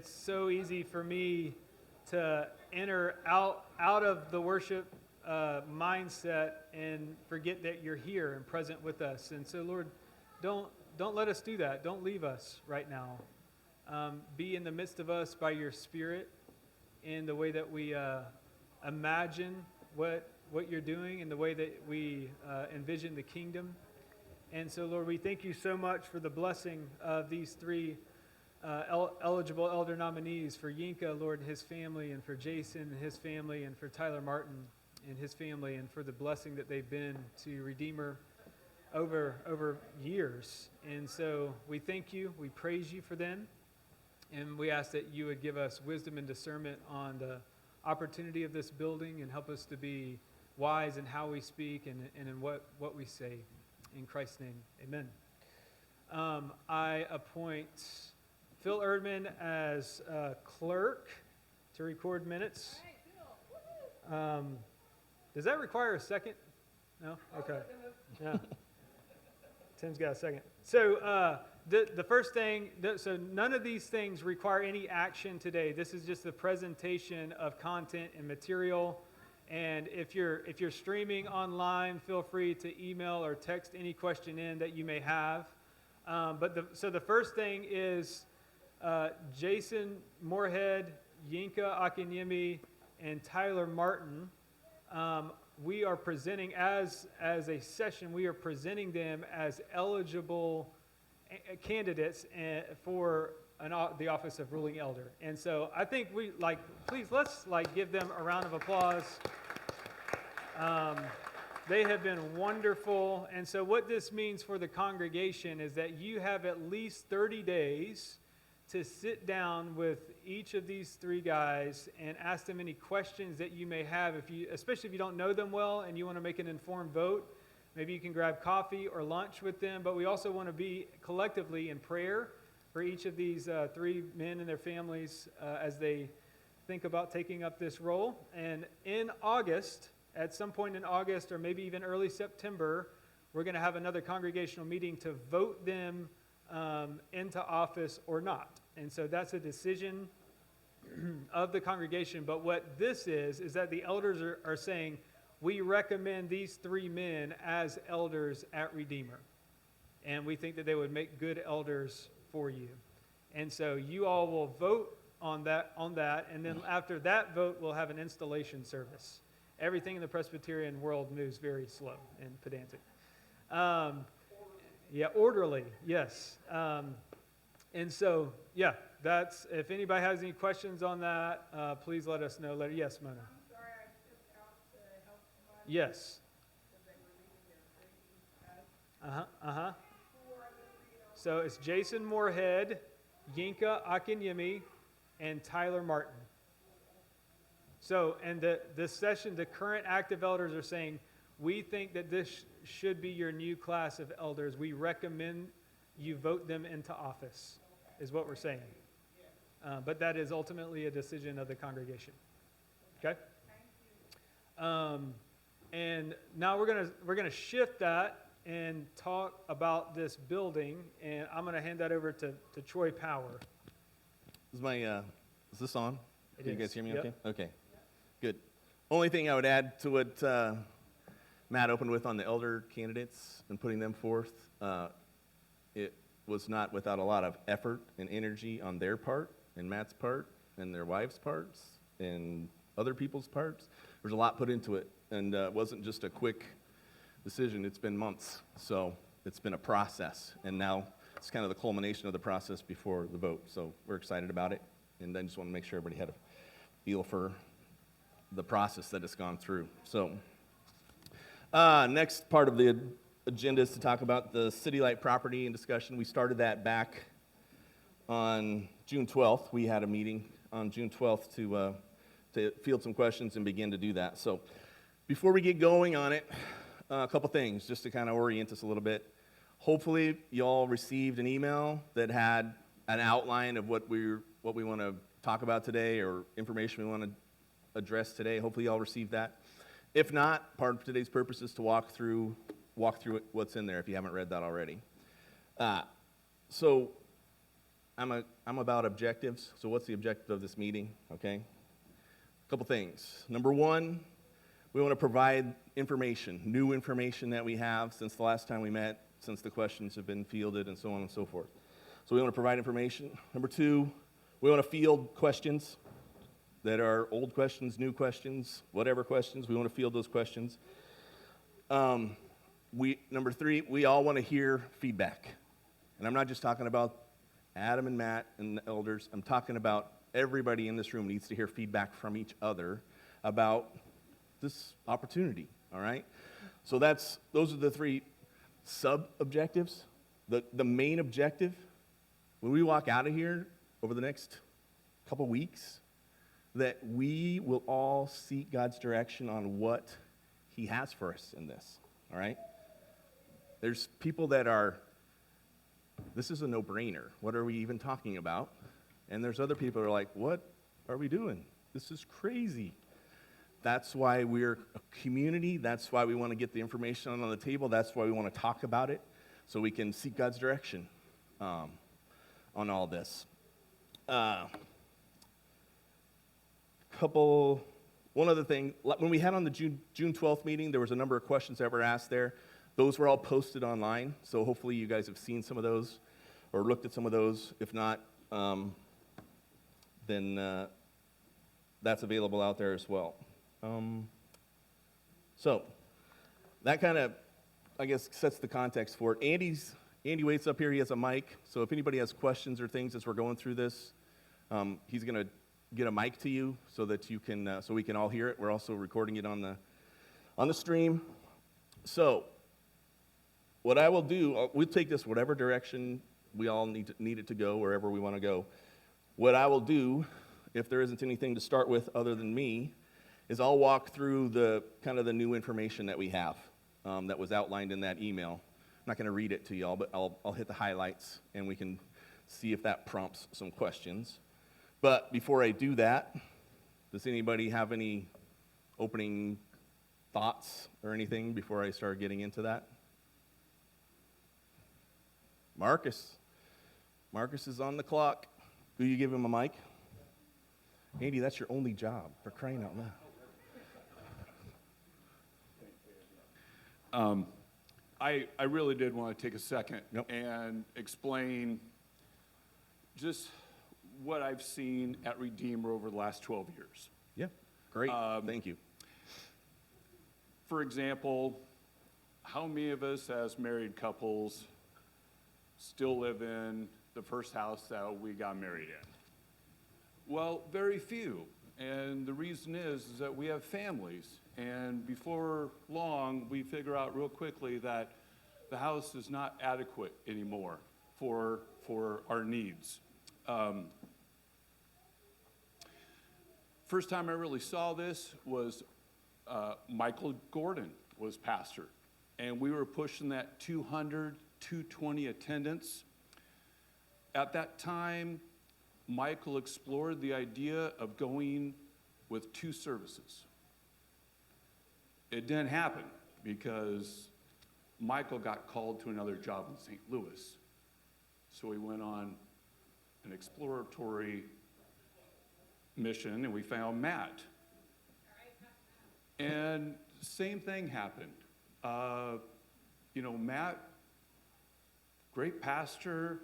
it's so easy for me to enter out of the worship mindset and forget that you're here and present with us. And so, Lord, don't let us do that. Don't leave us right now. Be in the midst of us by your Spirit in the way that we imagine what you're doing and the way that we envision the kingdom. And so, Lord, we thank you so much for the blessing of these three eligible elder nominees, for Yinka, Lord, and his family, and for Jason and his family, and for Tyler Martin and his family, and for the blessing that they've been to Redeemer over years. And so we thank you, we praise you for them, and we ask that you would give us wisdom and discernment on the opportunity of this building and help us to be wise in how we speak and in what we say. In Christ's name, amen. I appoint Phil Erdman as clerk to record minutes. Does that require a second? No? Okay. Yeah. Tim's got a second. So the first thing, so none of these things require any action today. This is just the presentation of content and material. And if you're streaming online, feel free to email or text any question in that you may have. So the first thing is Jason Moorhead, Yinka Akinyemi, and Tyler Martin. We are presenting as a session. We are presenting them as eligible candidates for the office of ruling elder. And so I think please let's give them a round of applause. They have been wonderful. And so what this means for the congregation is that you have at least 30 days to sit down with each of these three guys and ask them any questions that you may have, especially if you don't know them well and you want to make an informed vote. Maybe you can grab coffee or lunch with them, but we also want to be collectively in prayer for each of these three men and their families as they think about taking up this role. And in August, at some point in August or maybe even early September, we're going to have another congregational meeting to vote them into office or not. And so that's a decision of the congregation. But what this is that the elders are saying, we recommend these three men as elders at Redeemer. And we think that they would make good elders for you. And so you all will vote on that. And then after that vote, we'll have an installation service. Everything in the Presbyterian world moves very slow and pedantic. Orderly, yes. And so, that's, if anybody has any questions on that, please let us know later. Yes, Mona. I'm sorry, I stepped out to help somebody. Yes. Because they were leaving their training. So it's Jason Moorhead, Yinka Akinyemi, and Tyler Martin. So, and this session, the current active elders are saying, we think that this should be your new class of elders. We recommend you vote them into office, is what we're saying. But that is ultimately a decision of the congregation. Okay? And now we're gonna shift that and talk about this building, and I'm gonna hand that over to Troy Power. Is this on? It Can you guys is. hear me Yep. okay? Okay, good. Only thing I would add to what Matt opened with on the elder candidates and putting them forth, it was not without a lot of effort and energy on their part, and Matt's part, and their wives' parts, and other people's parts. There's a lot put into it, and it wasn't just a quick decision. It's been months, so it's been a process, and now it's kind of the culmination of the process before the vote. So we're excited about it, and then just want to make sure everybody had a feel for the process that it's gone through. So next part of the agenda is to talk about the CityLight property and discussion. We started that back on June 12th. We had a meeting on June 12th to field some questions and begin to do that. So before we get going on it, a couple things just to kind of orient us a little bit. Hopefully you all received an email that had an outline of what we want to talk about today or information we want to address today. Hopefully you all received that. If not, part of today's purpose is to walk through what's in there if you haven't read that already. So I'm I'm about objectives. So what's the objective of this meeting, okay? A couple things. Number one, we want to provide information, new information that we have since the last time we met, since the questions have been fielded and so on and so forth. So we want to provide information. Number two, we want to field questions that are old questions, new questions, whatever questions. We want to field those questions. Number three, we all want to hear feedback. And I'm not just talking about Adam and Matt and the elders. I'm talking about everybody in this room needs to hear feedback from each other about this opportunity, all right? So those are the three sub-objectives. The main objective, when we walk out of here over the next couple weeks, that we will all seek God's direction on what he has for us in this, all right? There's people that are, this is a no-brainer. What are we even talking about? And there's other people who are like, what are we doing? This is crazy. That's why we're a community. That's why we want to get the information on the table. That's why we want to talk about it, so we can seek God's direction on all this. One other thing, when we had on the June 12th meeting, there was a number of questions that were asked there. Those were all posted online, so hopefully you guys have seen some of those or looked at some of those. If not, then that's available out there as well. So that kind of, I guess, sets the context for it. Andy waits up here. He has a mic, so if anybody has questions or things as we're going through this, he's going to get a mic to you so that you can, so we can all hear it. We're also recording it on the stream. So what I will do, we'll take this whatever direction we all need it to go, wherever we want to go. What I will do, if there isn't anything to start with other than me, is I'll walk through the kind of the new information that we have that was outlined in that email. I'm not going to read it to y'all, but I'll hit the highlights, and we can see if that prompts some questions. But before I do that, does anybody have any opening thoughts or anything before I start getting into that? Marcus is on the clock. Will you give him a mic? Andy, that's your only job, for crying out loud. I really did want to take a second Yep. and explain just what I've seen at Redeemer over the last 12 years. Yeah, great. Thank you. For example, how many of us as married couples still live in the first house that we got married in? Well, very few. And the reason is that we have families. And before long, we figure out real quickly that the house is not adequate anymore for our needs. First time I really saw this was Michael Gordon was pastor. And we were pushing that 200, 220 attendance. At that time, Michael explored the idea of going with 2 services. It didn't happen because Michael got called to another job in St. Louis. So he went on an exploratory mission, and we found Matt. And same thing happened. Matt, great pastor,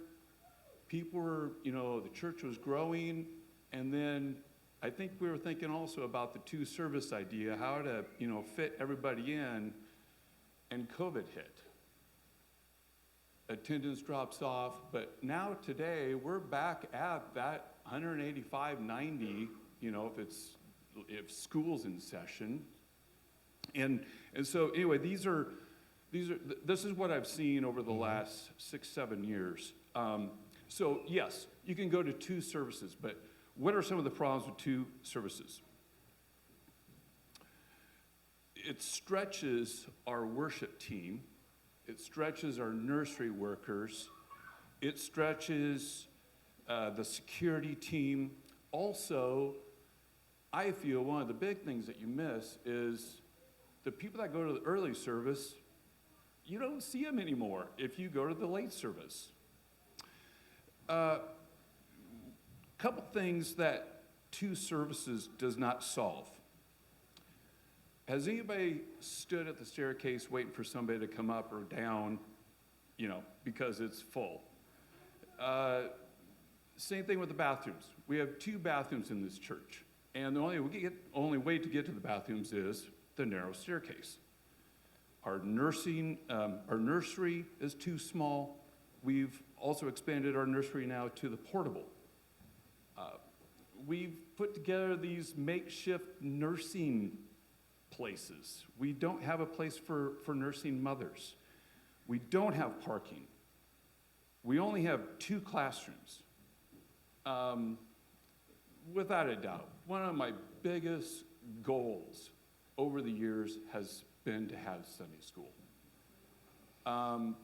people were, the church was growing, and then I think we were thinking also about the 2 service idea, how to, fit everybody in, and COVID hit. Attendance drops off, but now today we're back at that 185, 90, if school's in session. And so anyway, this is what I've seen over the last 6-7 years. So yes, you can go to 2 services, but what are some of the problems with 2 services? It stretches our worship team. It stretches our nursery workers. It stretches the security team. Also, I feel one of the big things that you miss is the people that go to the early service, you don't see them anymore if you go to the late service. Couple things that 2 services does not solve. Has anybody stood at the staircase waiting for somebody to come up or down, because it's full? Same thing with the bathrooms. We have 2 bathrooms in this church, and the only way to get to the bathrooms is the narrow staircase. Our nursery is too small. We've also expanded our nursery now to the portable. We've put together these makeshift nursing places. We don't have a place for nursing mothers. We don't have parking. We only have 2 classrooms. Without a doubt, one of my biggest goals over the years has been to have Sunday school. Our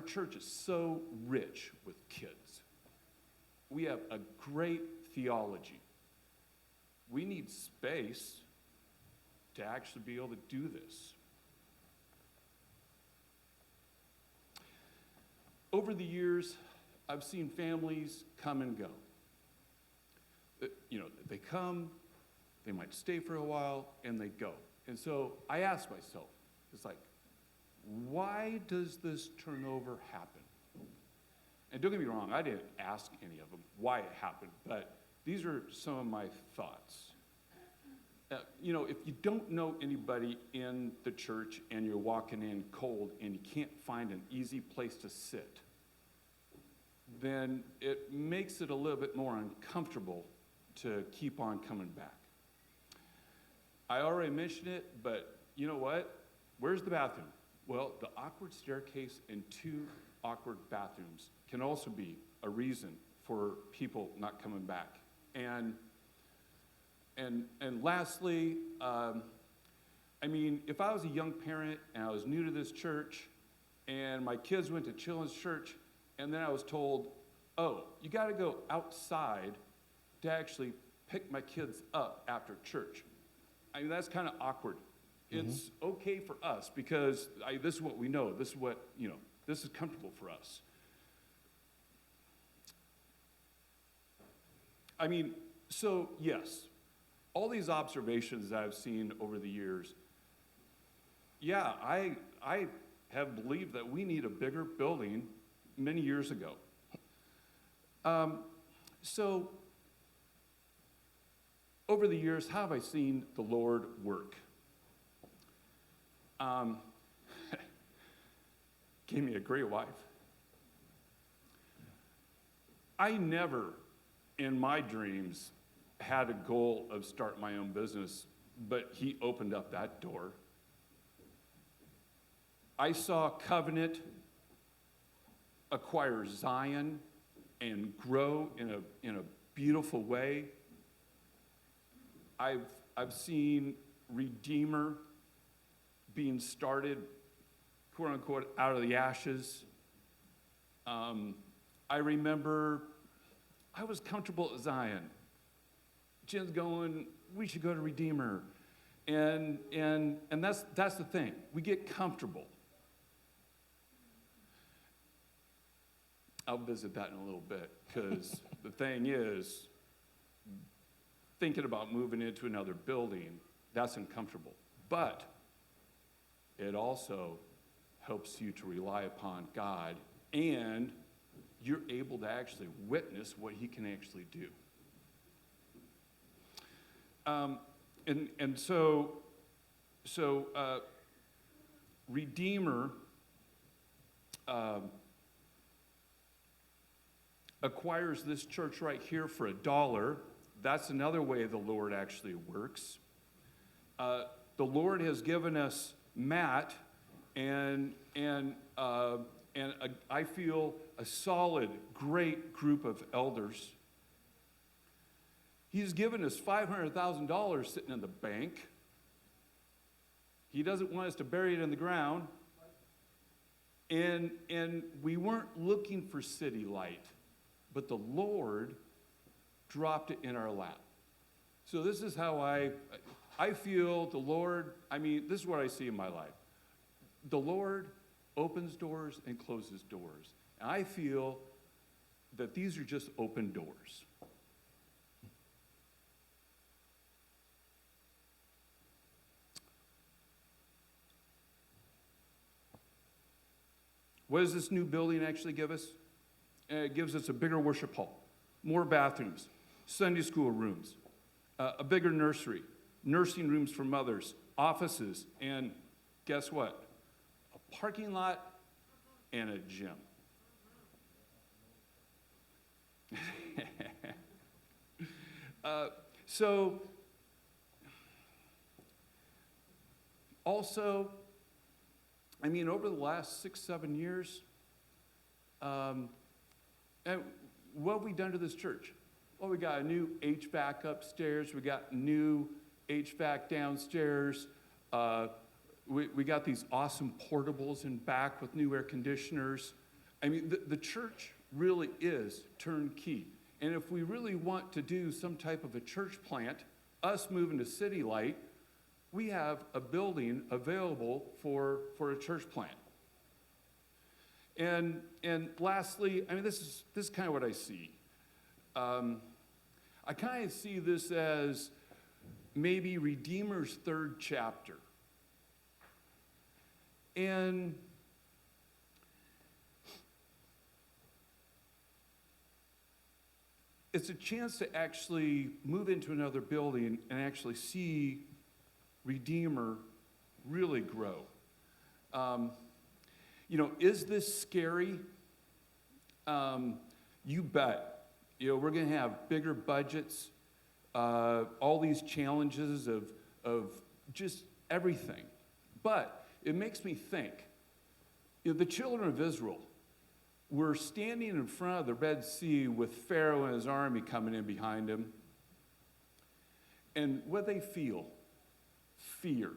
church is so rich with kids. We have a great theology. We need space to actually be able to do this. Over the years, I've seen families come and go. They come, they might stay for a while, and they go. And so I ask myself, it's like, why does this turnover happen? And don't get me wrong, I didn't ask any of them why it happened, but these are some of my thoughts. If you don't know anybody in the church and you're walking in cold and you can't find an easy place to sit, then it makes it a little bit more uncomfortable to keep on coming back. I already mentioned it, but you know what? Where's the bathroom? Well, the awkward staircase and 2 awkward bathrooms can also be a reason for people not coming back. And lastly, if I was a young parent and I was new to this church and my kids went to children's church and then I was told, oh, you got to go outside to actually pick my kids up after church. That's kind of awkward. Mm-hmm. It's okay for us because this is what we know. This is what, this is comfortable for us. So yes, all these observations that I've seen over the years, yeah, I have believed that we need a bigger building many years ago. So over the years, how have I seen the Lord work? Gave me a great wife. I never, in my dreams, had a goal of start my own business, but he opened up that door. I saw Covenant acquire Zion and grow in a beautiful way. I've seen Redeemer being started, quote unquote, out of the ashes. I remember I was comfortable at Zion. Jen's going, we should go to Redeemer. And that's the thing. We get comfortable. I'll visit that in a little bit, because the thing is, thinking about moving into another building, that's uncomfortable. But it also helps you to rely upon God, and you're able to actually witness what he can actually do. So Redeemer acquires this church right here for $1. That's another way the Lord actually works. The Lord has given us Matt and I feel a solid, great group of elders. He's given us $500,000 sitting in the bank. He doesn't want us to bury it in the ground. And we weren't looking for CityLight, but the Lord dropped it in our lap. So this is how I feel the Lord, this is what I see in my life. The Lord opens doors and closes doors. And I feel that these are just open doors. What does this new building actually give us? It gives us a bigger worship hall, more bathrooms, Sunday school rooms, a bigger nursery, nursing rooms for mothers, offices, and guess what? A parking lot and a gym. So, also, I mean, over the last 6-7 years, and what have we done to this church? Well, we got a new HVAC upstairs. We got new HVAC downstairs. We got these awesome portables in back with new air conditioners. I mean, the church really is turnkey. And if we really want to do some type of a church plant, us moving to CityLight, we have a building available for a church plant. And lastly, I mean, this is kind of what I see. I kind of see this as maybe Redeemer's third chapter. And it's a chance to actually move into another building and actually see Redeemer really grow. You know, is this scary? You bet. You know, we're going to have bigger budgets, all these challenges of just everything. But it makes me think, you know, the children of Israel were standing in front of the Red Sea with Pharaoh and his army coming in behind him. And what they feel? Fear.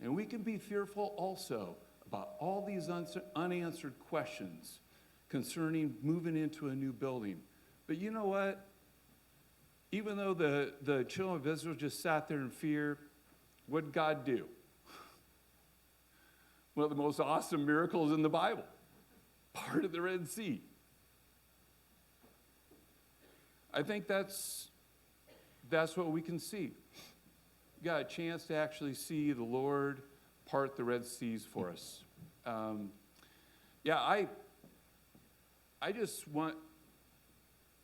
And we can be fearful also about all these unanswered questions concerning moving into a new building. But you know what? Even though the children of Israel just sat there in fear, what did God do? One of the most awesome miracles in the Bible. Part of the Red Sea. I think that's what we can see. We got a chance to actually see the Lord part the Red Seas for us. I just want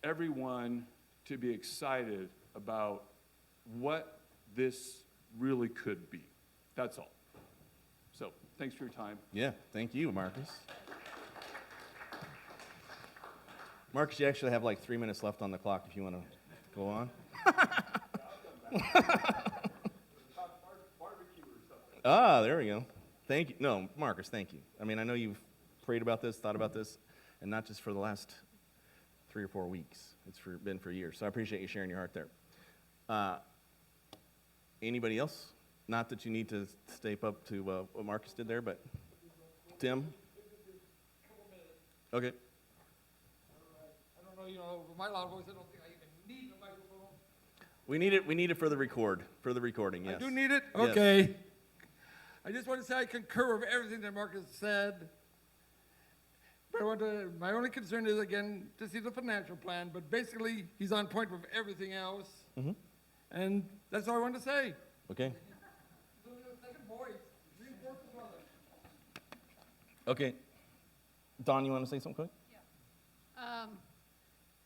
everyone to be excited about what this really could be. That's all. So, thanks for your time. Yeah, thank you, Marcus. Marcus, you actually have like 3 minutes left on the clock if you want to go on. Ah, there we go. Thank you. No, Marcus, thank you. I mean, I know you've prayed about this, thought about this, and not just for the last 3 or 4 weeks. It's been for years. So I appreciate you sharing your heart there. Anybody else? Not that you need to step up to what Marcus did there, but Tim? Okay. I don't know, you know, with my loud voice, I don't think I even need a microphone. We need it for the recording, yes. I do need it? Yes. Okay. I just want to say I concur with everything that Marcus said. But my only concern is, again, to see the financial plan, but basically, he's on point with everything else. Mm-hmm. And that's all I wanted to say. Okay. Second voice, reinforce the brother. Okay. Dawn, you want to say something quick?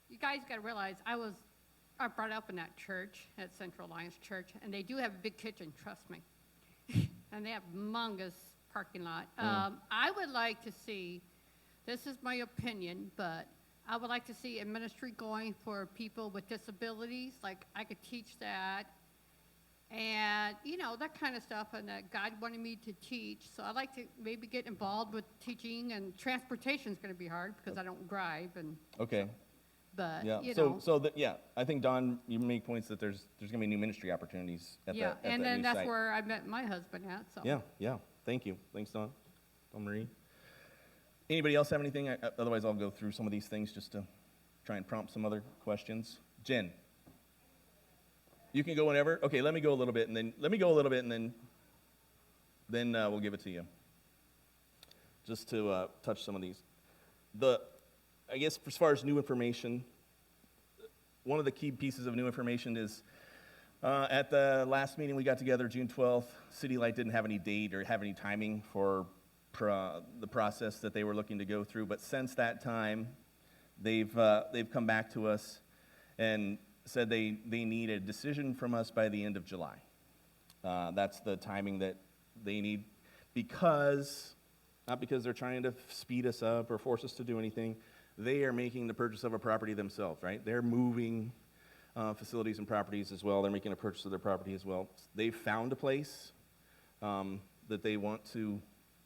You guys got to realize I brought up in that church, at Central Alliance Church, and they do have a big kitchen, trust me. And they have humongous parking lot. I would like to see, this is my opinion, but I would like to see a ministry going for people with disabilities. Like, I could teach that. And, you know, that kind of stuff, and that God wanted me to teach. So I'd like to maybe get involved with teaching, and transportation is going to be hard because I don't drive. And Okay. But, Yeah. you know. I think, Dawn, you make points that there's going to be new ministry opportunities at Yeah, that and new then that's site. where I met my husband at, so. Yeah. Thank you. Thanks, Dawn Marie. Anybody else have anything? Otherwise, I'll go through some of these things just to try and prompt some other questions. Jen, you can go whenever. Okay, let me go a little bit, and then we'll give it to you. Just to touch some of these. I guess as far as new information, one of the key pieces of new information is at the last meeting we got together, June 12th, CityLight didn't have any date or have any timing for the process that they were looking to go through. But since that time, they've come back to us and said they need a decision from us by the end of July. That's the timing that they need, not because they're trying to speed us up or force us to do anything. They are making the purchase of a property themselves, right? They're moving facilities and properties as well. They're making a purchase of their property as well. They've found a place that they want to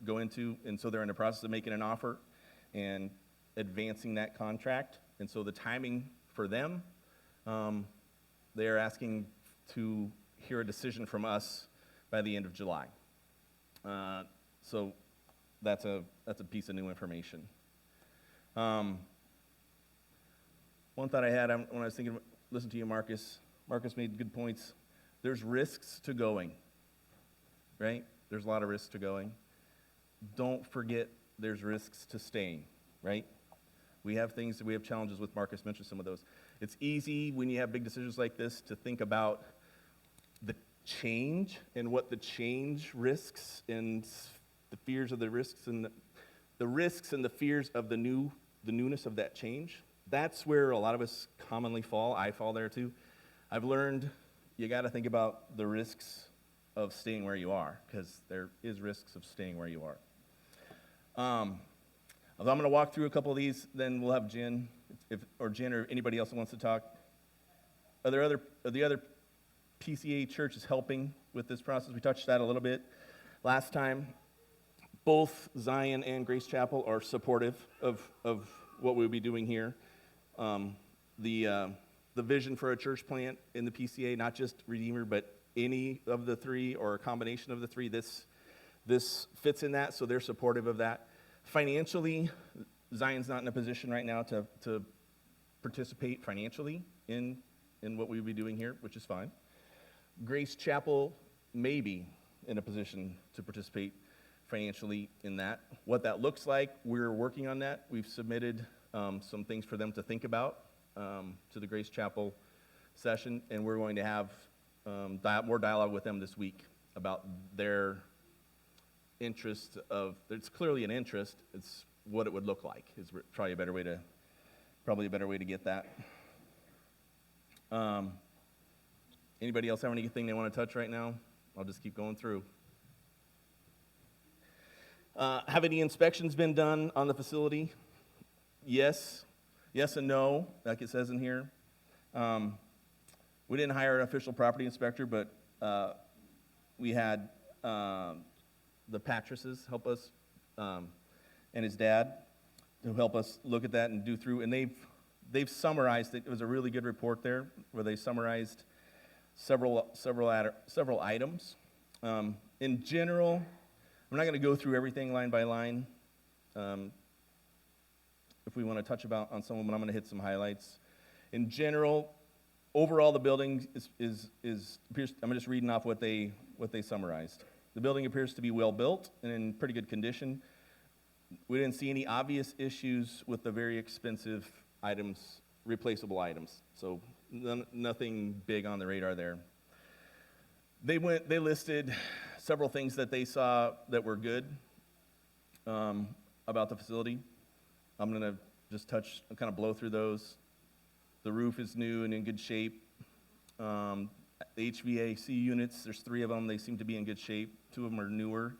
go into, and so they're in the process of making an offer and advancing that contract. And so the timing for them, they are asking to hear a decision from us by the end of July. So that's a piece of new information. One thought I had when I was thinking, listen to you, Marcus. Marcus made good points. There's risks to going, right? There's a lot of risks to going. Don't forget there's risks to staying, right? We have challenges with. Marcus mentioned some of those. It's easy when you have big decisions like this to think about the change and what the change risks and the fears of the risks and the risks and the fears of the newness of that change. That's where a lot of us commonly fall. I fall there too. I've learned you got to think about the risks of staying where you are, because there is risks of staying where you are. Although I'm going to walk through a couple of these, then we'll have Jen, Jen or anybody else that wants to talk. Are the other PCA churches helping with this process? We touched that a little bit last time. Both Zion and Grace Chapel are supportive of what we'll be doing here. The vision for a church plant in the PCA, not just Redeemer, but any of the three or a combination of the three, this fits in that, so they're supportive of that. Financially, Zion's not in a position right now to participate financially in what we'll be doing here, which is fine. Grace Chapel may be in a position to participate financially in that. What that looks like, we're working on that. We've submitted some things for them to think about to the Grace Chapel session, and we're going to have more dialogue with them this week about their interest it's clearly an interest, it's what it would look like is probably a better way to get that. Anybody else have anything they want to touch right now? I'll just keep going through. Have any inspections been done on the facility? Yes and no, like it says in here. We didn't hire an official property inspector, but we had the Patrices help us, and his dad, to help us look at that and do through. And they've summarized it. It was a really good report there where they summarized several items. In general, I'm not going to go through everything line by line. If we want to touch on some of them, I'm going to hit some highlights. In general, overall, the building appears. I'm just reading off what they summarized. The building appears to be well built and in pretty good condition. We didn't see any obvious issues with the very expensive items, replaceable items. So nothing big on the radar there. They listed several things that they saw that were good about the facility. I'm going to just kind of blow through those. The roof is new and in good shape. The HVAC units, there's 3 of them. They seem to be in good shape. 2 of them are newer.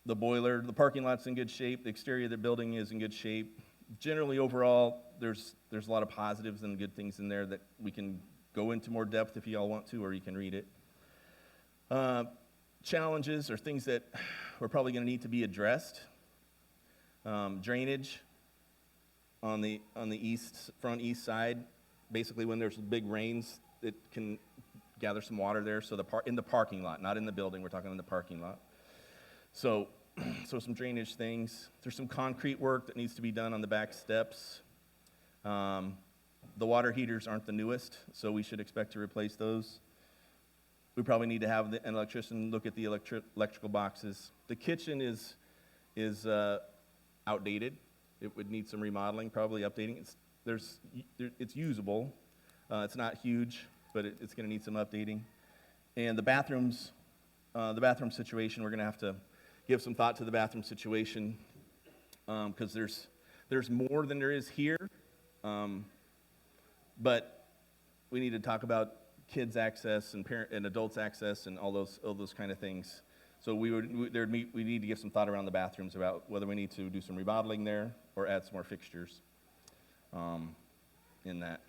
The boiler, the parking lot's in good shape. The exterior of the building is in good shape. Generally, overall, there's a lot of positives and good things in there that we can go into more depth if you all want to, or you can read it. Challenges or things that we're probably going to need to be addressed. Drainage on the front east side. Basically, when there's big rains, it can gather some water there. So in the parking lot, not in the building. We're talking in the parking lot. So some drainage things. There's some concrete work that needs to be done on the back steps. The water heaters aren't the newest, so we should expect to replace those. We probably need to have an electrician look at the electrical boxes. The kitchen is outdated. It would need some remodeling, probably updating. It's usable. It's not huge, but it's going to need some updating. And the bathroom situation, we're going to have to give some thought to the bathroom situation because there's more than there is here. But we need to talk about kids' access and adults' access and all those kind of things. So we need to give some thought around the bathrooms about whether we need to do some remodeling there or add some more fixtures in that.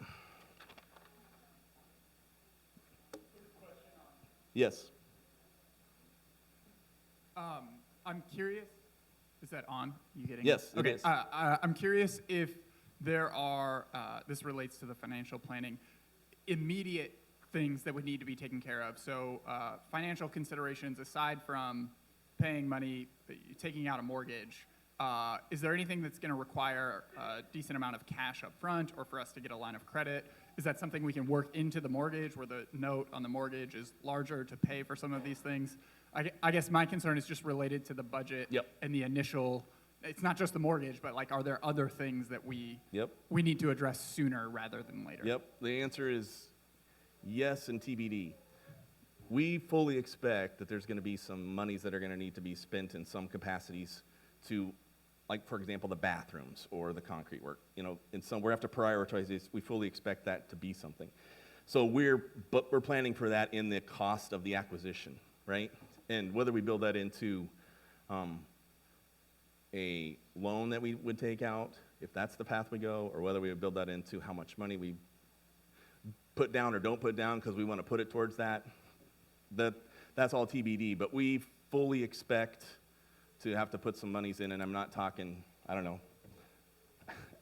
Yes. I'm curious. Is that on? You getting? Yes, it Okay. is. I'm curious if there are. This relates to the financial planning. Immediate things that would need to be taken care of. So financial considerations aside from paying money, taking out a mortgage. Is there anything that's going to require a decent amount of cash up front or for us to get a line of credit? Is that something we can work into the mortgage where the note on the mortgage is larger to pay for some of these things? I guess my concern is just related to the budget and the initial, it's not just the mortgage, but like, are there other things that we need to address sooner rather than later? Yep, the answer is yes and TBD. We fully expect that there's going to be some monies that are going to need to be spent in some capacities to, like, for example, the bathrooms or the concrete work. You know, we have to prioritize this. We fully expect that to be something. So we're planning for that in the cost of the acquisition, right? And whether we build that into a loan that we would take out, if that's the path we go, or whether we would build that into how much money we put down or don't put down because we want to put it towards that's all TBD. But we fully expect to have to put some monies in, and I'm not talking, I don't know,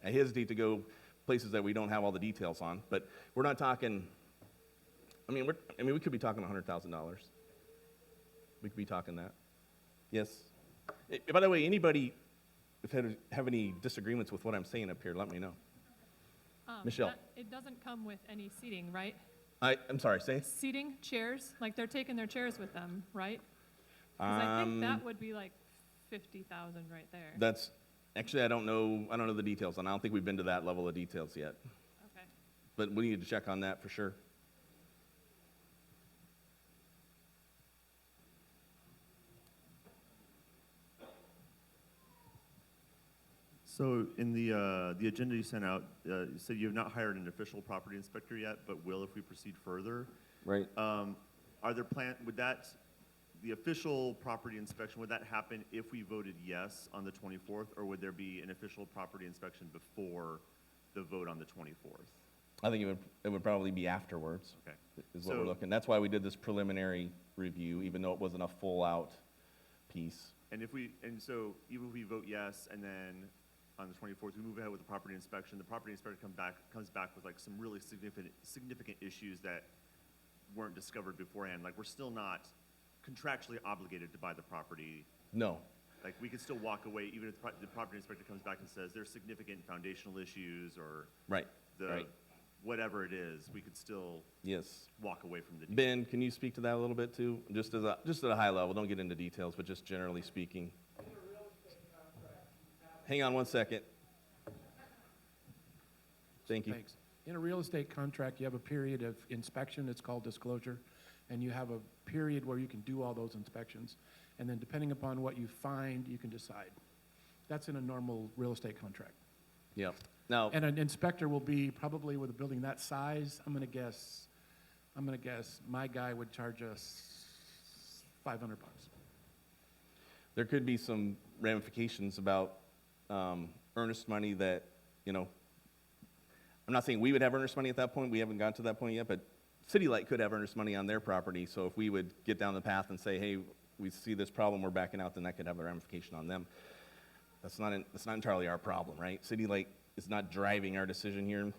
I hesitate to go places that we don't have all the details on, but we're not talking, we could be talking $100,000. We could be talking that. Yes. By the way, anybody have any disagreements with what I'm saying up here, let me know. Michelle. It doesn't come with any seating, right? I'm sorry, say? Seating, chairs, like they're taking their chairs with them, right? Because I think that would be like 50,000 right there. That's, actually, I don't know the details, and I don't think we've been to that level of details yet. Okay. But we need to check on that for sure. So in the agenda you sent out, you said you have not hired an official property inspector yet, but will if we proceed further. Right. Are there the official property inspection, would that happen if we voted yes on the 24th, or would there be an official property inspection before the vote on the 24th? I think it would probably be afterwards. Okay. Is what we're looking. That's why we did this preliminary review, even though it wasn't a full out piece. And so even if we vote yes, and then on the 24th we move ahead with the property inspection inspector comes back with like some really significant issues that weren't discovered beforehand. Like, we're still not contractually obligated to buy the property. No. Like, we could still walk away even if the property inspector comes back and says there's significant foundational issues or whatever it is, we could still walk away from the deal. Ben, can you speak to that a little bit too? Just at a high level, don't get into details, but just generally speaking. Hang on one second. Thank you. Thanks. In a real estate contract, you have a period of inspection, it's called disclosure, and you have a period where you can do all those inspections. And then depending upon what you find, you can decide. That's in a normal real estate contract. Yeah. Now, And an inspector will be probably with a building that size, I'm gonna guess my guy would charge us $500. there could be some ramifications about earnest money that, I'm not saying we would have earnest money at that point. We haven't gotten to that point yet, but CityLight could have earnest money on their property. So if we would get down the path and say, hey, we see this problem, we're backing out, then that could have a ramification on them. That's not entirely our problem, right? CityLight is not driving our decision here,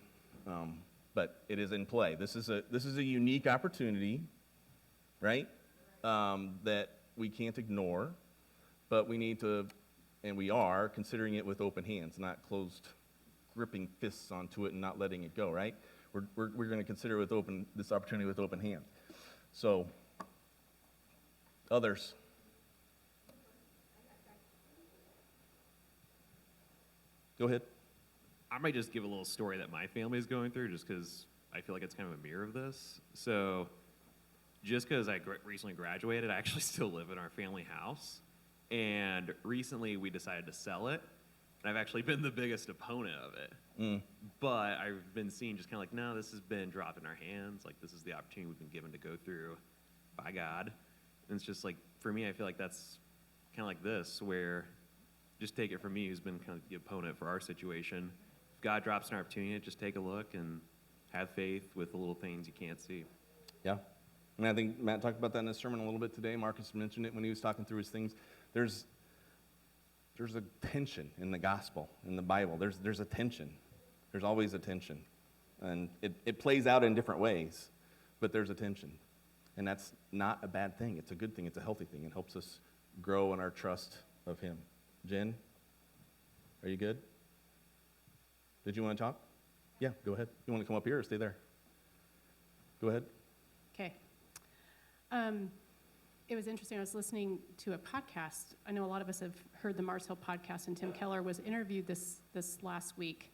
but it is in play. This is a unique opportunity, right? That we can't ignore, but we need to, and we are considering it with open hands, not closed, gripping fists onto it and not letting it go, right? We're going to consider this opportunity with open hands. So, others. Go ahead. I might just give a little story that my family is going through just because I feel like it's kind of a mirror of this. So just because I recently graduated, I actually still live in our family house. And recently we decided to sell it. And I've actually been the biggest opponent of it. But I've been seeing just kind of like, no, this has been dropped in our hands. Like, this is the opportunity we've been given to go through by God. And it's just like, for me, I feel like that's kind of like this, where just take it from me, who's been kind of the opponent for our situation. If God drops an opportunity, just take a look and have faith with the little things you can't see. Yeah. And I think Matt talked about that in his sermon a little bit today. Marcus mentioned it when he was talking through his things. There's a tension in the gospel, in the Bible. There's a tension. There's always a tension. And it plays out in different ways, but there's a tension. And that's not a bad thing. It's a good thing. It's a healthy thing. It helps us grow in our trust of him. Jen, are you good? Did you want to talk? Yeah, go ahead. You want to come up here or stay there? Go ahead. Okay. It was interesting. I was listening to a podcast. I know a lot of us have heard the Mars Hill podcast, and Tim Keller was interviewed this last week.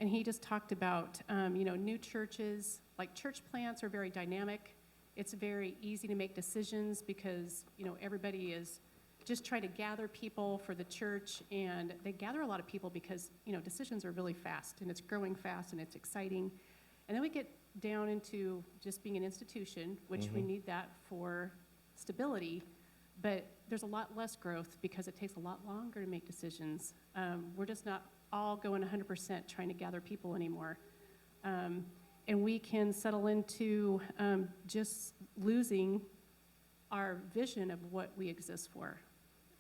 And he just talked about, new churches, like church plants are very dynamic. It's very easy to make decisions because, everybody is just trying to gather people for the church, and they gather a lot of people because, decisions are really fast, and it's growing fast, and it's exciting. And then we get down into just being an institution, which we need that for stability, but there's a lot less growth because it takes a lot longer to make decisions. We're just not all going 100% trying to gather people anymore. And we can settle into just losing our vision of what we exist for,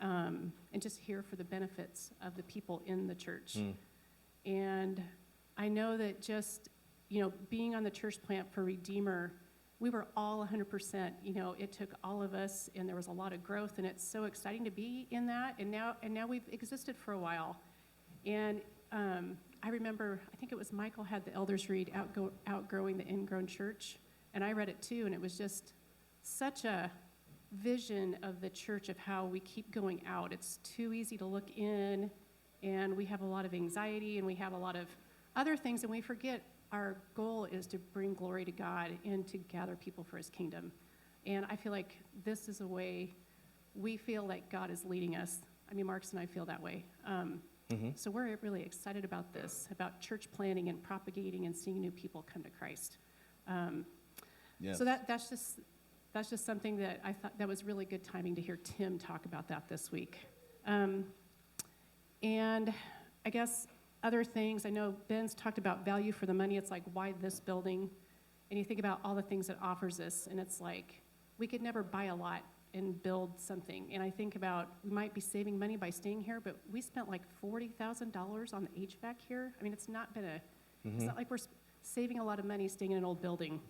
and just here for the benefits of the people in the church. And I know that just, being on the church plant for Redeemer, we were all 100%, it took all of us, and there was a lot of growth, and it's so exciting to be in that, and now we've existed for a while. And I remember, I think it was Michael had the elders read Outgrowing the Ingrown Church, and I read it too, and it was just such a vision of the church, of how we keep going out. It's too easy to look in, and we have a lot of anxiety, and we have a lot of other things, and we forget our goal is to bring glory to God and to gather people for his kingdom. And I feel like this is a way we feel like God is leading us. I mean, Marcus and I feel that way. So we're really excited about this, about church planting and propagating and seeing new people come to Christ. Yes. So that's just something that I thought that was really good timing to hear Tim talk about that this week. And I guess other things, I know Ben's talked about value for the money. It's like, why this building? And you think about all the things it offers us, and it's like, we could never buy a lot and build something. And I think about, we might be saving money by staying here, but we spent like $40,000 on the HVAC here. I mean, it's not it's not like we're saving a lot of money staying in an old building.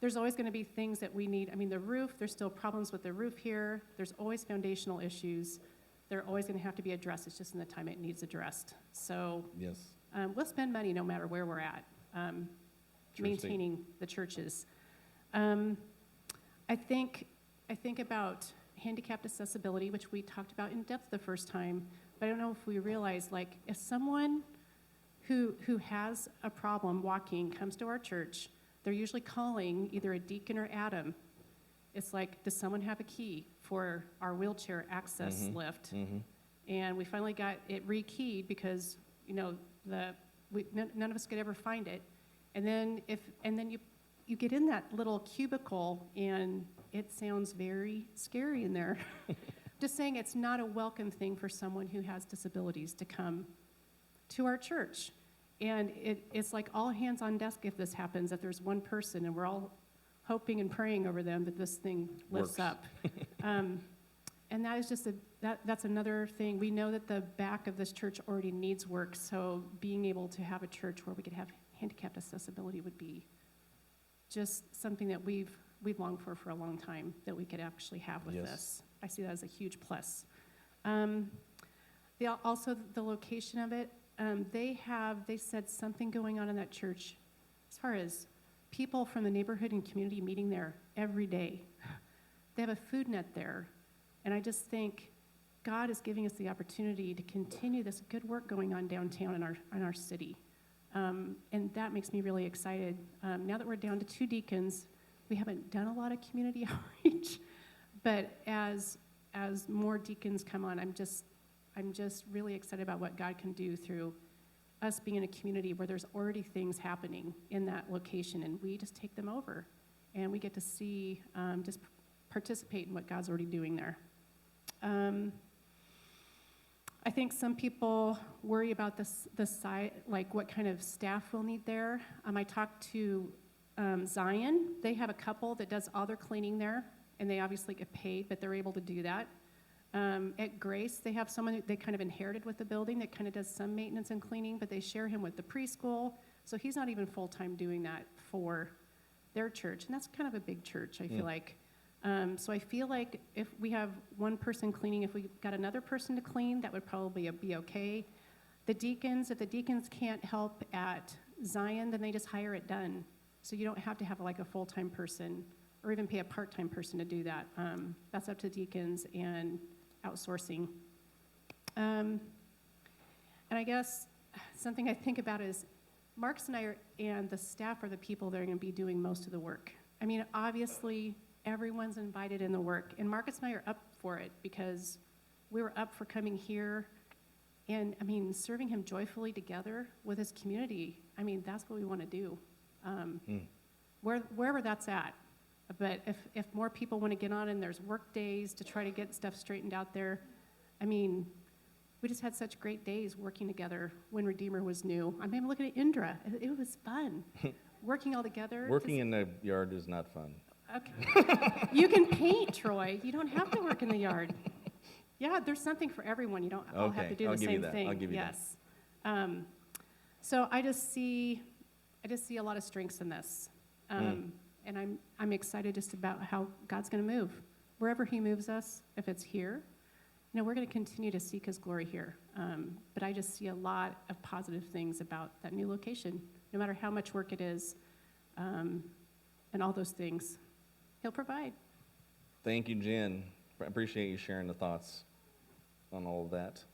There's always going to be things that we need. I mean, the roof, there's still problems with the roof here. There's always foundational issues. They're always going to have to be addressed. It's just in the time it needs addressed. So Yes. We'll spend money no matter where we're at, maintaining the churches. I think about handicapped accessibility, which we talked about in depth the first time, but I don't know if we realize, like, if someone who has a problem walking comes to our church, they're usually calling either a deacon or Adam. It's like, does someone have a key for our wheelchair access lift? And we finally got it rekeyed because, none of us could ever find it. And then you get in that little cubicle, and it sounds very scary in there. Just saying, it's not a welcome thing for someone who has disabilities to come to our church. And it's like all hands on deck if this happens, that there's one person, and we're all hoping and praying over them that this thing lifts up. And that is just that's another thing. We know that the back of this church already needs work, so being able to have a church where we could have handicapped accessibility would be just something that we've longed for a long time, that we could actually have with this. I see that as a huge plus. Also, the location of it, they said something going on in that church as far as people from the neighborhood and community meeting there every day. They have a food net there, and I just think God is giving us the opportunity to continue this good work going on downtown in our city. And that makes me really excited. Now that we're down to 2 deacons, we haven't done a lot of community outreach, but as more deacons come on, I'm just really excited about what God can do through us being in a community where there's already things happening in that location, and we just take them over, and we get to see, just participate in what God's already doing there. I think some people worry about the site, like what kind of staff we'll need there. I talked to Zion. They have a couple that does all their cleaning there, and they obviously get paid, but they're able to do that. At Grace, they have someone they kind of inherited with the building that kind of does some maintenance and cleaning, but they share him with the preschool, so he's not even full-time doing that for their church, and that's kind of a big church, I feel like. So I feel like if we have one person cleaning, if we got another person to clean, that would probably be okay. The deacons, if the deacons can't help at Zion, then they just hire it done. So you don't have to have like a full-time person or even pay a part-time person to do that. That's up to deacons and outsourcing. And I guess something I think about is Marcus and I and the staff are the people that are going to be doing most of the work. I mean, obviously, everyone's invited in the work, and Marcus and I are up for it because we were up for coming here and, I mean, serving him joyfully together with his community. I mean, that's what we want to do, wherever that's at. But if more people want to get on and there's work days to try to get stuff straightened out there, I mean, we just had such great days working together when Redeemer was new. I mean, looking at Indra. It was fun. Working all together. Working in the yard is not fun. Okay. You can paint, Troy. You don't have to work in the yard. Yeah, there's something for everyone. You don't all have to do the same thing. I'll give you yes. So I just see a lot of strengths in this. And I'm excited just about how God's going to move. Wherever he moves us, if it's here, you know, we're going to continue to seek his glory here. But I just see a lot of positive things about that new location, no matter how much work it is, and all those things. He'll provide. Thank you, Jen. I appreciate you sharing the thoughts on all of that.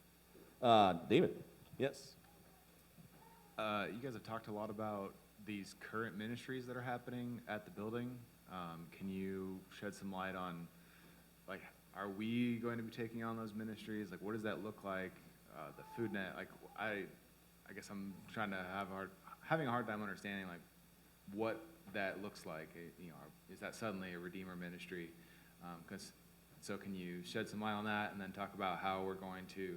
David, yes? You guys have talked a lot about these current ministries that are happening at the building. Can you shed some light on, like, are we going to be taking on those ministries? Like, what does that look like? The food net, like, I guess I'm trying to having a hard time understanding, like, what that looks like. You know, is that suddenly a Redeemer ministry? So can you shed some light on that and then talk about how we're going to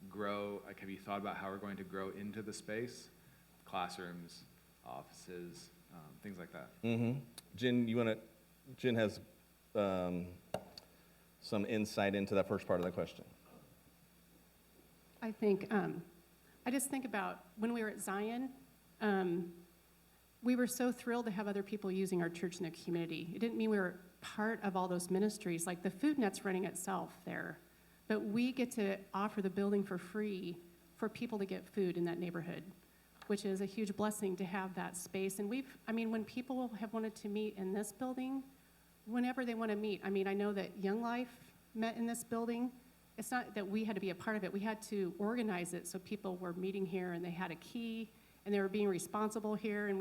grow? Like, have you thought about how we're going to grow into the space, classrooms, offices, things like that? Mm-hmm. Jen has some insight into that first part of the question. I think, I just think about when we were at Zion, we were so thrilled to have other people using our church in the community. It didn't mean we were part of all those ministries. Like the food net's running itself there, but we get to offer the building for free for people to get food in that neighborhood, which is a huge blessing to have that space. And when people have wanted to meet in this building, whenever they want to meet, I know that Young Life met in this building. It's not that we had to be a part of it. We had to organize it so people were meeting here and they had a key and they were being responsible here, and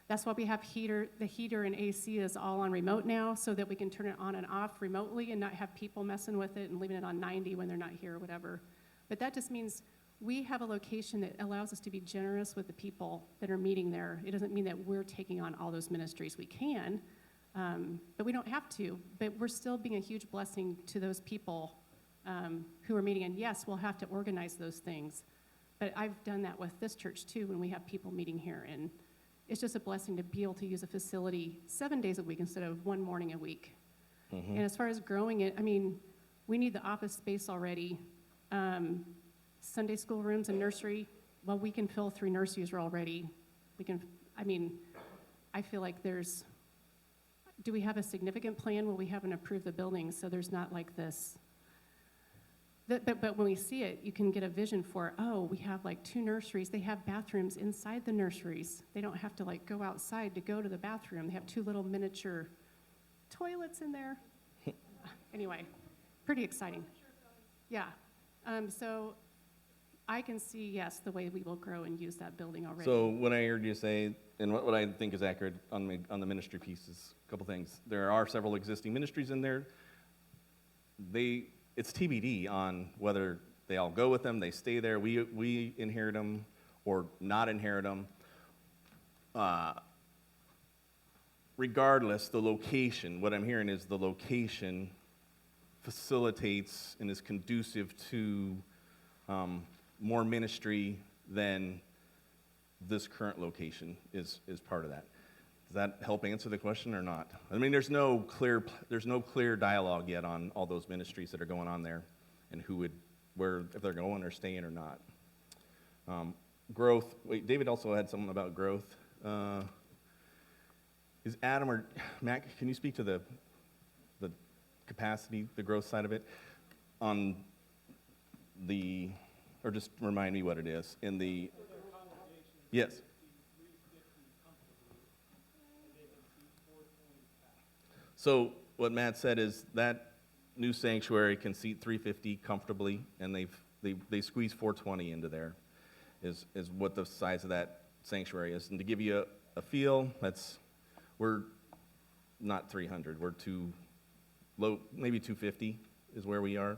that's why we have the heater and AC is all on remote now so that we can turn it on and off remotely and not have people messing with it and leaving it on 90 when they're not here or whatever. But that just means we have a location that allows us to be generous with the people that are meeting there. It doesn't mean that we're taking on all those ministries. We can, but we don't have to. But we're still being a huge blessing to those people who are meeting. And yes, we'll have to organize those things. But I've done that with this church too when we have people meeting here. And it's just a blessing to be able to use a facility 7 days a week instead of one morning a week. Mm-hmm. And as far as growing it, we need the office space already. Sunday school rooms and nursery, well, we can fill 3 nurseries already. I feel like do we have a significant plan? Well, we haven't approved the building, so there's not like this. But when we see it, you can get a vision for, we have like 2 nurseries. They have bathrooms inside the nurseries. They don't have to like go outside to go to the bathroom. They have 2 little miniature toilets in there. Anyway, pretty exciting. Yeah. So I can see, yes, the way we will grow and use that building already. So what I heard you say, and what I think is accurate on the ministry piece is a couple things. There are several existing ministries in there. It's TBD on whether they all go with them, they stay there, we inherit them or not inherit them. Regardless, the location, what I'm hearing is the location facilitates and is conducive to more ministry than this current location is part of that. Does that help answer the question or not? I mean, there's no clear dialogue yet on all those ministries that are going on there and if they're going or staying or not. Growth, wait, David also had something about growth. Is Adam or Matt, can you speak to the capacity, the growth side of it or just remind me what it is in the, yes. So what Matt said is that new sanctuary can seat 350 comfortably, and they squeeze 420 into there, is what the size of that sanctuary is. And to give you a feel, we're not 300, we're too low, maybe 250 is where we are.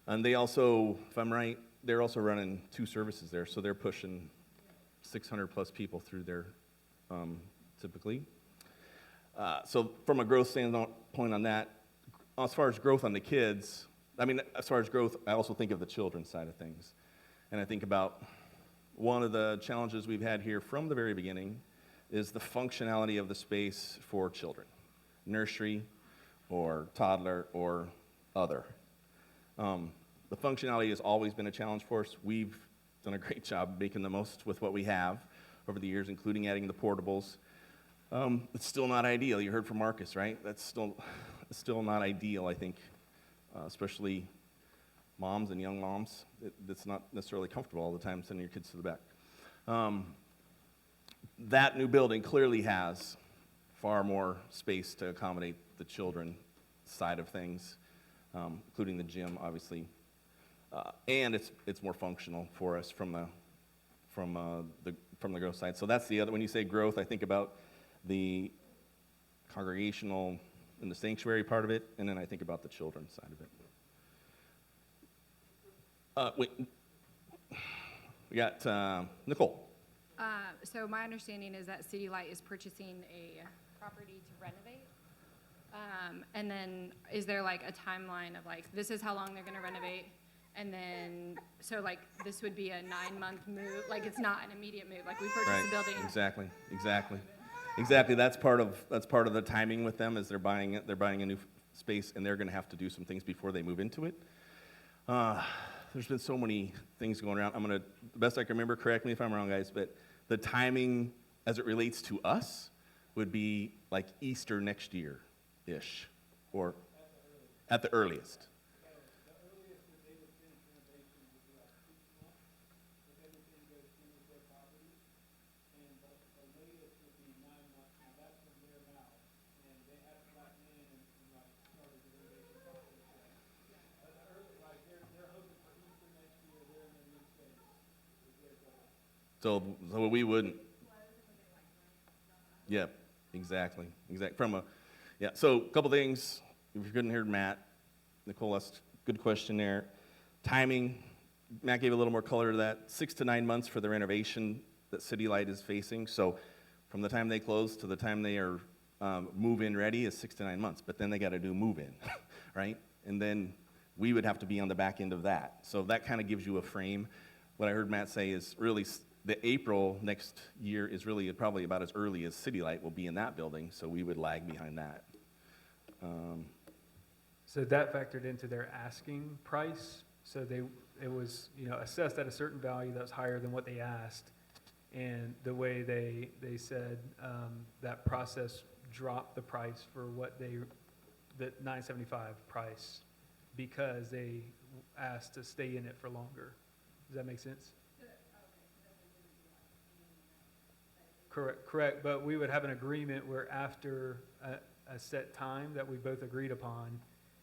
And they also, if I'm right, they're also running 2 services there, so they're pushing 600 plus people through there typically. So from a growth standpoint on that, as far as growth on the kids, as far as growth, I also think of the children's side of things. And I think about one of the challenges we've had here from the very beginning is the functionality of the space for children, nursery or toddler or other. The functionality has always been a challenge for us. We've done a great job making the most with what we have over the years, including adding the portables. It's still not ideal. You heard from Marcus, right? That's still not ideal, I think, especially moms and young moms. It's not necessarily comfortable all the time sending your kids to the back. That new building clearly has far more space to accommodate the children side of things, including the gym, obviously. And it's more functional for us from the growth side. So that's the other. When you say growth, I think about the congregational and the sanctuary part of it, and then I think about the children's side of it. We got Nicole. So my understanding is that CityLight is purchasing a property to renovate. And then is there like a timeline of like, this is how long they're gonna renovate? And then, so like, this would be a 9-month move, like it's not an immediate move, like we purchased the building. Exactly. That's part of the timing with them is they're buying a new space and they're gonna have to do some things before they move into it. There's been so many things going around. The best I can remember, correct me if I'm wrong, guys, but the timing as it relates to us would be like Easter next year-ish, or at the earliest. So we wouldn't. Yep, exactly. So a couple things. If you couldn't hear Matt, Nicole, that's a good question there. Timing, Matt gave a little more color to that. 6 to 9 months for the renovation that CityLight is facing. So from the time they close to the time they are move-in ready is 6 to 9 months. But then they got to do move-in, right? And then we would have to be on the back end of that. So that kind of gives you a frame. What I heard Matt say is really the April next year is really probably about as early as CityLight will be in that building, so we would lag behind that. So that factored into their asking price. So it was assessed at a certain value that was higher than what they asked, and the way they said that process dropped the price for the $975 price because they asked to stay in it for longer. Does that make sense? Correct, but we would have an agreement where after a set time that we both agreed upon,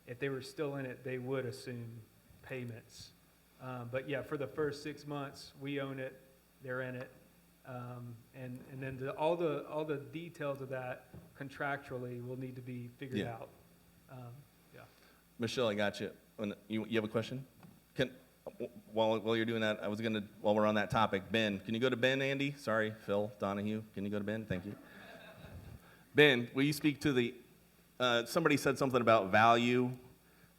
if they were still in it, they would assume payments. But yeah, for the first 6 months, we own it, they're in it. And then all the details of that contractually will need to be figured Yeah. out. Yeah. Michelle, I got you. You have a question? While you're doing that, while we're on that topic, Ben, can you go to Ben, Andy? Sorry, Phil, Donahue, can you go to Ben? Thank you. Ben, will you speak to somebody said something about value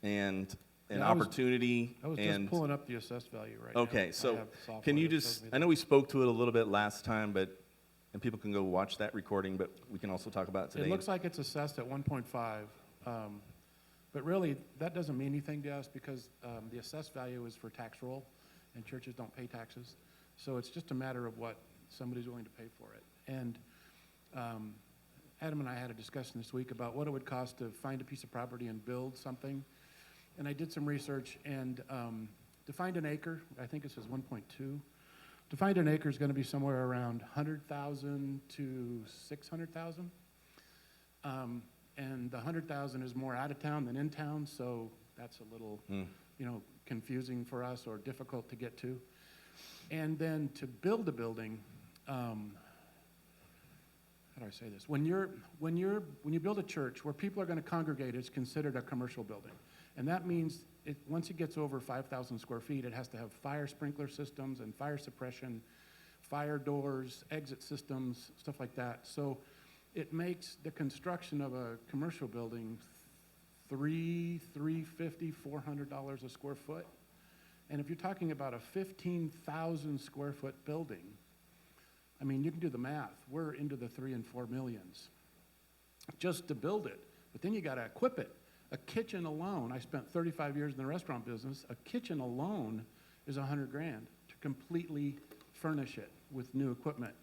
and Yeah, opportunity. I was just pulling up the assessed value right now. Okay, I so have software can you that just, shows me I know that. we spoke to it a little bit last time, and people can go watch that recording, but we can also talk about it today. It looks like it's assessed at 1.5, but really, that doesn't mean anything to us because the assessed value is for tax roll, and churches don't pay taxes. So it's just a matter of what somebody's willing to pay for it. And Adam and I had a discussion this week about what it would cost to find a piece of property and build something. And I did some research, and to find an acre, I think it says 1.2. To find an acre is going to be somewhere around 100,000 to 600,000. And the 100,000 is more out of town than in town, so that's a little, confusing for us or difficult to get to. And then to build a building, how do I say this? When you build a church where people are going to congregate, it's considered a commercial building. And that means once it gets over 5,000 square feet, it has to have fire sprinkler systems and fire suppression, fire doors, exit systems, stuff like that. So it makes the construction of a commercial building $350, $400 a square foot. And if you're talking about a 15,000 square foot building, I mean, you can do the math. We're into the 3 and 4 millions just to build it. But then you got to equip it. A kitchen alone, I spent 35 years in the restaurant business. A kitchen alone is $100,000 to completely furnish it with new equipment.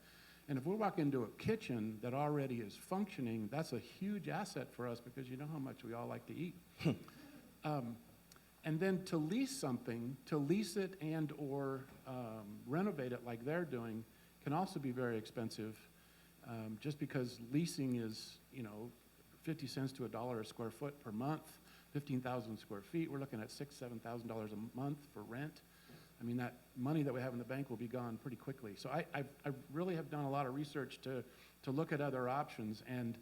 And if we walk into a kitchen that already is functioning, that's a huge asset for us because you know how much we all like to eat. And then to lease something, to lease it and or renovate it like they're doing can also be very expensive just because leasing is, 50 cents to $1 a square foot per month, 15,000 square feet. We're looking at $6,000, $7,000 a month for rent. I mean, that money that we have in the bank will be gone pretty quickly. So I really have done a lot of research to look at other options, and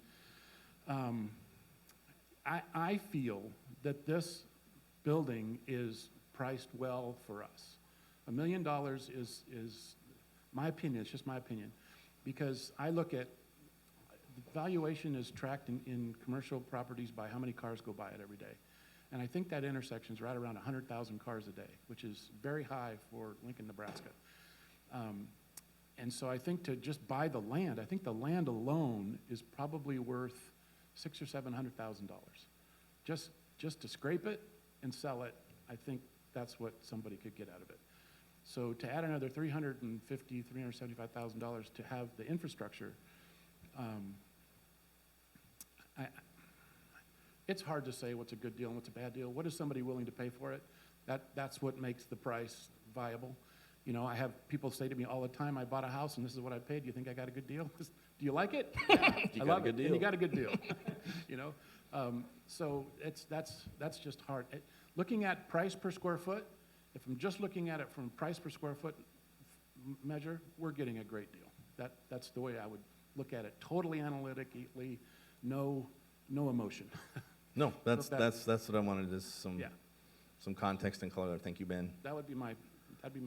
I feel that this building is priced well for us. $1 million is my opinion, it's just my opinion, because I look at the valuation is tracked in commercial properties by how many cars go by it every day. And I think that intersection is right around 100,000 cars a day, which is very high for Lincoln, Nebraska. And so I think to just buy the land, I think the land alone is probably worth $600,000 or $700,000. Just to scrape it and sell it, I think that's what somebody could get out of it. So to add another $350,000, $375,000 to have the infrastructure, it's hard to say what's a good deal and what's a bad deal. What is somebody willing to pay for it? That's what makes the price viable. I have people say to me all the time, I bought a house and this is what I paid. Do you think I got a good deal? Do you like it? Yeah, You got a good deal. And you got a good deal. So that's just hard. Looking at price per square foot, if I'm just looking at it from price per square foot measure, we're getting a great deal. That's the way I would look at it. Totally analytically, no emotion. No, that's So what I wanted, is some context and color. Thank you, Ben. that'd be my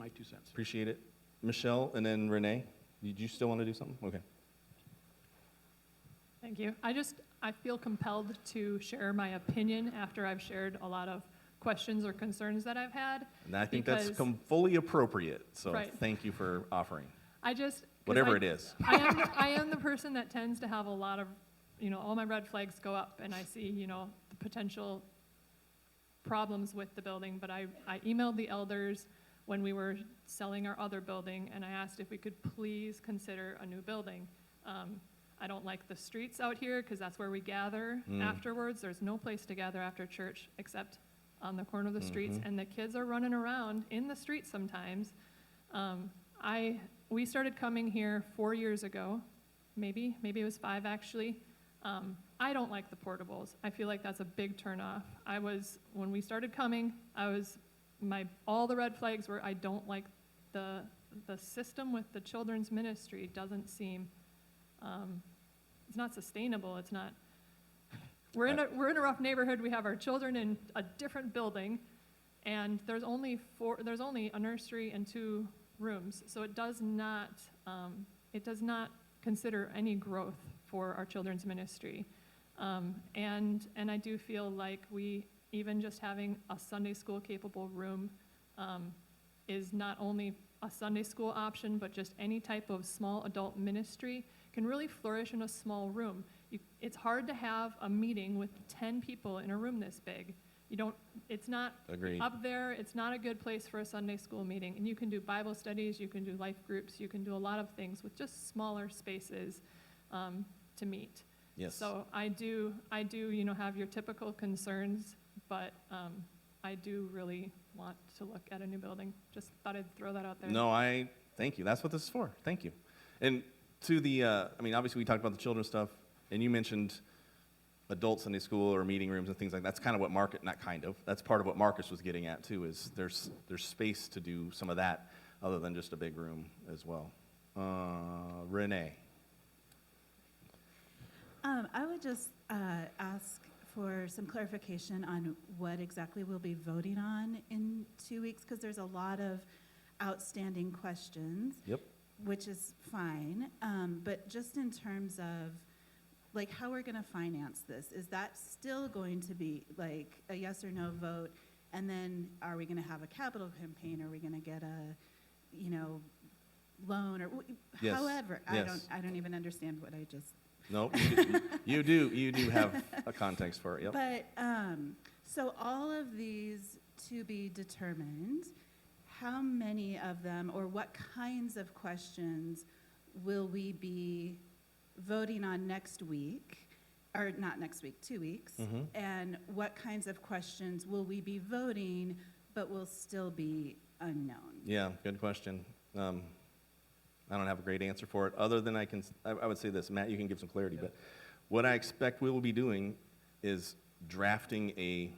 2 cents. Appreciate it. Michelle, and then Renee, did you still want to do something? Okay. Thank you. I feel compelled to share my opinion after I've shared a lot of questions or concerns that I've had. And I think that's because- fully appropriate, so Right. thank you for offering. 'Cause Whatever it is. I am the person that tends to have a lot of, all my red flags go up and I see, the potential problems with the building. But I emailed the elders when we were selling our other building and I asked if we could please consider a new building. I don't like the streets out here because that's where we gather afterwards. There's no place to gather after church except on the corner of the streets, and the kids are running around in the streets sometimes. We started coming here 4 years ago, maybe it was 5 actually. I don't like the portables. I feel like that's a big turnoff. When we started coming, I was all the red flags were, I don't like the system with the children's ministry doesn't seem, it's not sustainable. It's not, we're in a rough neighborhood. We have our children in a different building, and there's only a nursery and 2 rooms. So it does not consider any growth for our children's ministry. And I do feel like even just having a Sunday school capable room is not only a Sunday school option, but just any type of small adult ministry can really flourish in a small room. It's hard to have a meeting with 10 people in a room this big. It's not Agreed. up there, it's not a good place for a Sunday school meeting. And you can do Bible studies, you can do life groups, you can do a lot of things with just smaller spaces to meet. Yes. So I do, have your typical concerns, but I do really want to look at a new building. Just thought I'd throw that out there. No, thank you. That's what this is for. Thank you. And to the, obviously we talked about the children's stuff, and you mentioned adult Sunday school or meeting rooms and things like that. That's kind of what that's part of what Marcus was getting at too, is there's space to do some of that other than just a big room as well. Renee. I would just ask for some clarification on what exactly we'll be voting on in 2 weeks, because there's a lot of outstanding questions. Yep. Which is fine, but just in terms of how we're going to finance this, is that still going to be like a yes or no vote? And then are we going to have a capital campaign? Are we going to get a, loan or Yes. however? Yes. I don't even understand what I just. No, you do have a context for it. Yep. But so all of these to be determined. How many of them, or what kinds of questions will we be voting on next week, or not next week, 2 weeks? Mm-hmm. And what kinds of questions will we be voting, but will still be unknown? Yeah, good question. I don't have a great answer for it, other than I would say this. Matt, you can give some clarity, but what I expect we will be doing is drafting a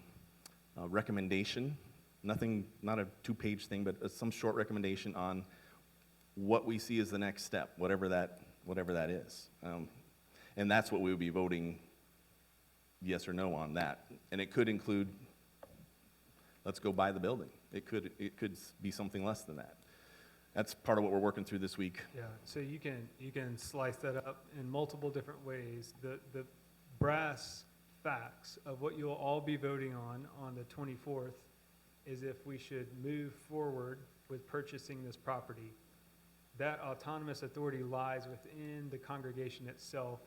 recommendation. Nothing, not a 2-page thing, but some short recommendation on what we see as the next step, whatever that is. And that's what we would be voting yes or no on that. And it could include, let's go buy the building. It could be something less than that. That's part of what we're working through this week. Yeah, so you can slice that up in multiple different ways. The brass facts of what you'll all be voting on the 24th is if we should move forward with purchasing this property. That autonomous authority lies within the congregation itself.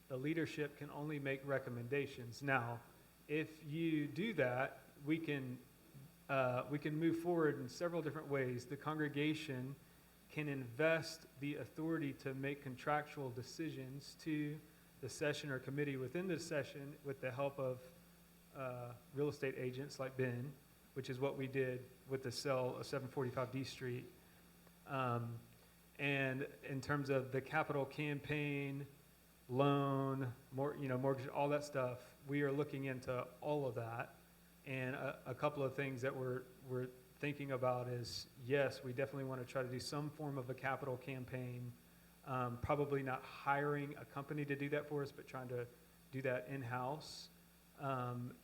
The leadership can only make recommendations. Now, if you do that, we can move forward in several different ways. The congregation can invest the authority to make contractual decisions to the session or committee within the session with the help of real estate agents like Ben, which is what we did with the sale of 745 D Street. And in terms of the capital campaign, loan, mortgage, all that stuff, we are looking into all of that. And a couple of things that we're thinking about is, yes, we definitely want to try to do some form of a capital campaign, probably not hiring a company to do that for us, but trying to do that in-house.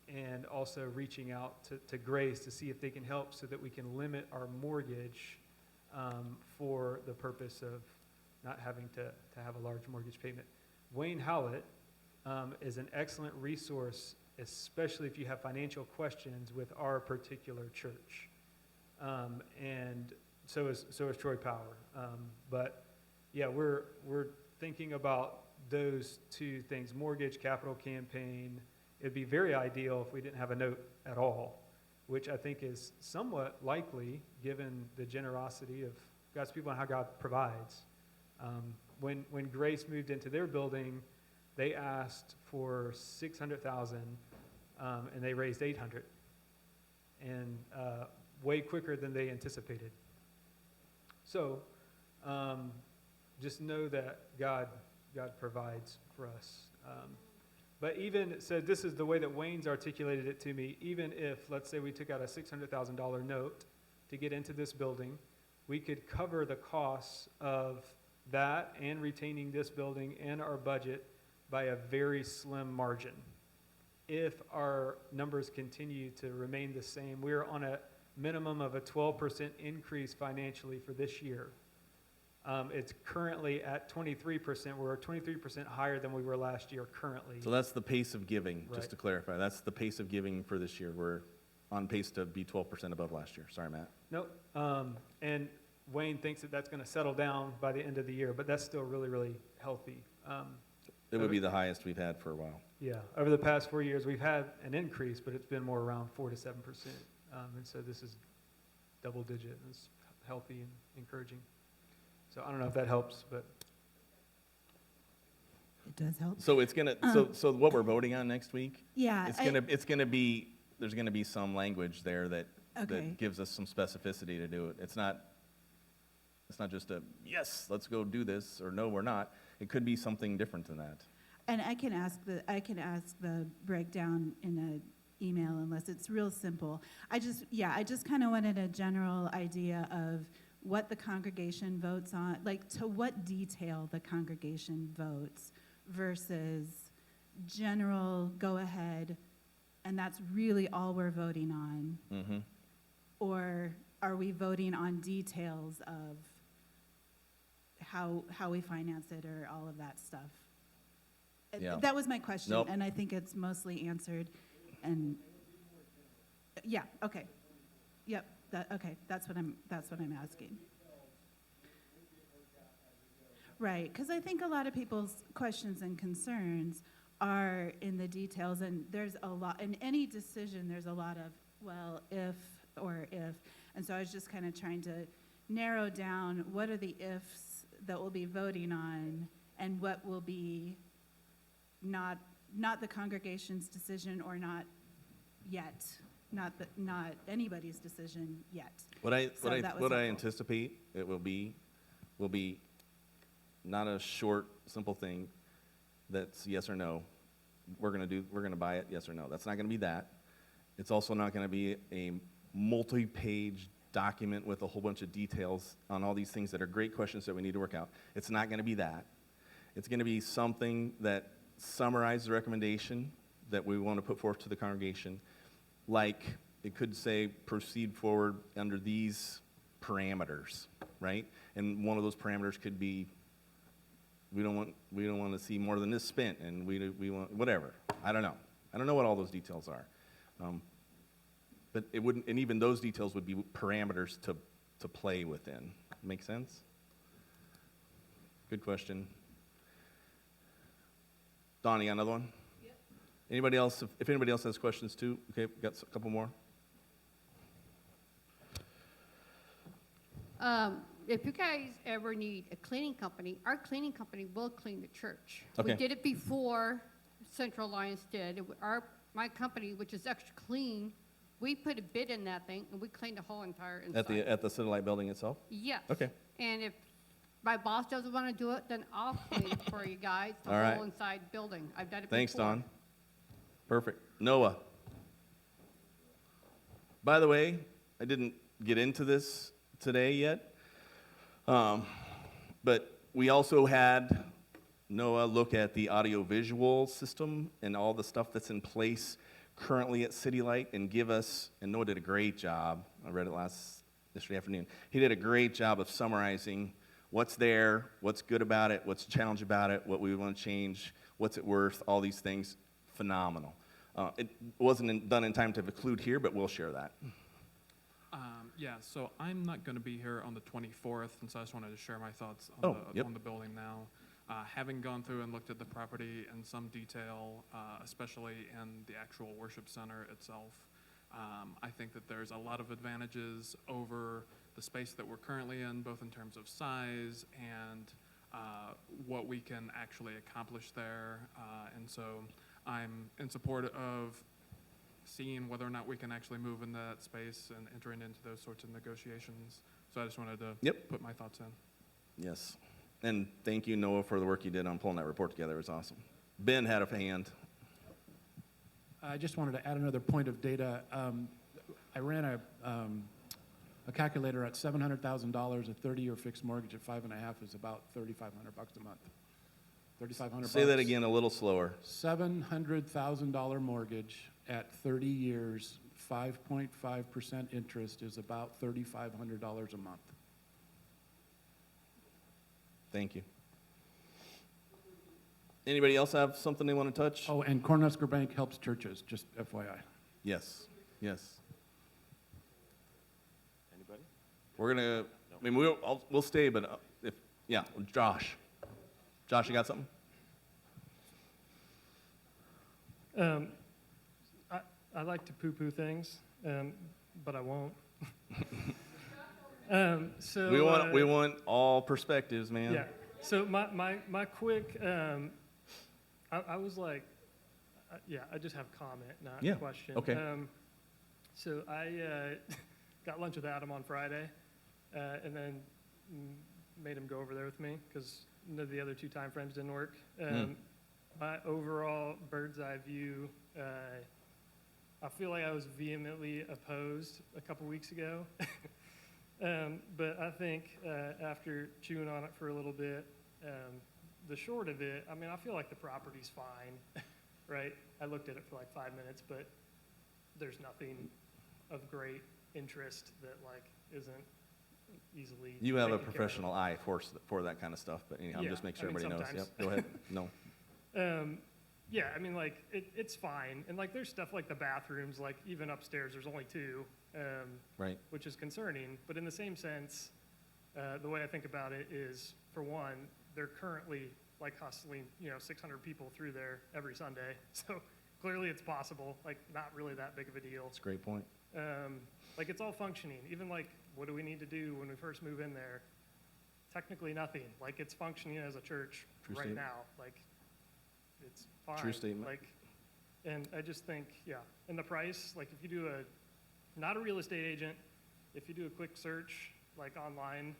And also reaching out to Grace to see if they can help so that we can limit our mortgage for the purpose of not having to have a large mortgage payment. Wayne Howlett is an excellent resource, especially if you have financial questions with our particular church. And so is Troy Power. But yeah, we're thinking about those 2 things, mortgage, capital campaign. It'd be very ideal if we didn't have a note at all, which I think is somewhat likely given the generosity of God's people and how God provides. When Grace moved into their building, they asked for $600,000, and they raised $800,000, and way quicker than they anticipated. So just know that God provides for us. But even, so this is the way that Wayne's articulated it to me, even if, let's say we took out a $600,000 note to get into this building, we could cover the costs of that and retaining this building and our budget by a very slim margin. If our numbers continue to remain the same, we're on a minimum of a 12% increase financially for this year. It's currently at 23%. We're 23% higher than we were last year currently. So that's the pace of giving, Right. just to clarify. That's the pace of giving for this year. We're on pace to be 12% above last year. Sorry, Matt. Nope. And Wayne thinks that that's going to settle down by the end of the year, but that's still really, really healthy. It would be the highest we've had for a while. Yeah, over the past 4 years, we've had an increase, but it's been more around 4 to 7%. And so this is double digit. It's healthy and encouraging. So I don't know if that helps, but It does help. So it's gonna, so what we're voting on next week? Yeah, It's gonna be, there's gonna be some language there that Okay. gives us some specificity to do it. It's not just a, yes, let's go do this, or no, we're not. It could be something different than that. And I can ask the breakdown in an email unless it's real simple. I just kind of wanted a general idea of what the congregation votes on, like to what detail the congregation votes versus general go ahead, and that's really all we're voting on. Mm-hmm. Or are we voting on details of how we finance it or all of that stuff? Yeah. That was my question, Nope. and I think it's mostly answered. And yeah, okay, yep, okay. That's what I'm asking. Right, because I think a lot of people's questions and concerns are in the details, and there's a lot in any decision. There's a lot of well, if or if, and so I was just kind of trying to narrow down what are the ifs that we'll be voting on, and what will be not the congregation's decision, or not yet, not anybody's decision yet. What I So that was what I helpful. anticipate it will be not a short, simple thing that's yes or no. We're gonna buy it, yes or no. That's not gonna be that. It's also not gonna be a multi-page document with a whole bunch of details on all these things that are great questions that we need to work out. It's not gonna be that. It's gonna be something that summarizes the recommendation that we want to put forth to the congregation. Like, it could say, proceed forward under these parameters, right? And one of those parameters could be, we don't want to see more than this spent, and we want, whatever. I don't know what all those details are. But it wouldn't, and even those details would be parameters to play within. Make sense? Good question. Donnie, another one? Yep. Anybody else, if anybody else has questions too, okay, got a couple more. If you guys ever need a cleaning company, our cleaning company will clean the church. Okay. We did it before Central Alliance did. My company, which is Extra Clean, we put a bid in that thing, and we cleaned the whole entire inside. At the CityLight building itself? Yes. Okay. And if my boss doesn't want to do it, then I'll clean it for you guys, the All right. whole inside building. I've done it Thanks, before. Don. Perfect. Noah. By the way, I didn't get into this today yet, but we also had Noah look at the audiovisual system and all the stuff that's in place currently at CityLight and give us, and Noah did a great job. I read it yesterday afternoon. He did a great job of summarizing what's there, what's good about it, what's the challenge about it, what we want to change, what's it worth, all these things. Phenomenal. It wasn't done in time to include here, but we'll share that. Yeah, so I'm not going to be here on the 24th, and so I just wanted to share my thoughts on the building now. Having gone through and looked at the property in some detail, especially in the actual worship center itself, I think that there's a lot of advantages over the space that we're currently in, both in terms of size and what we can actually accomplish there. And so I'm in support of seeing whether or not we can actually move in that space and entering into those sorts of negotiations. So I just wanted to put my thoughts in. Yes. And thank you, Noah, for the work you did on pulling that report together. It was awesome. Ben had a hand. I just wanted to add another point of data. I ran a calculator at $700,000, a 30-year fixed mortgage at 5.5 is about $3,500 a month. $3,500. Say that again a little slower. $700,000 mortgage at 30 years, 5.5% interest is about $3,500 a month. Thank you. Anybody else have something they want to touch? Oh, and Cornhusker Bank helps churches, just FYI. Yes, yes. Anybody? We're gonna, I mean, we'll stay, but if, yeah, Josh. Josh, you got something? I like to poo-poo things, but I won't. So we want all perspectives, man. Yeah. So my quick, I was like, yeah, I just have comment, not Yeah, question. okay. So I got lunch with Adam on Friday, and then made him go over there with me because none of the other 2 time frames didn't work. My overall bird's eye view, I feel like I was vehemently opposed a couple weeks ago. But I think after chewing on it for a little bit, the short of it, I mean, I feel like the property's fine, right? I looked at it for like 5 minutes, but there's nothing of great interest that like isn't easily. You have a taken care of. professional eye for that kind of stuff, but anyhow, Yeah, just make sure I mean, everybody knows. Yep, sometimes. go ahead. No. Yeah, I mean, like, it's fine. And, like, there's stuff like the bathrooms, like, even upstairs, there's only 2, Right. which is concerning. But in the same sense, the way I think about it is, for one, they're currently, like, hustling, 600 people through there every Sunday. So clearly it's possible, like, not really that big of a deal. That's a great point. Like, it's all functioning. Even, like, what do we need to do when we first move in there? Technically nothing. Like, it's functioning as a church True right statement. now. Like, it's fine. True statement. Like, and I just think, yeah, and the price, like, if you do not a real estate agent, if you do a quick search, like, online,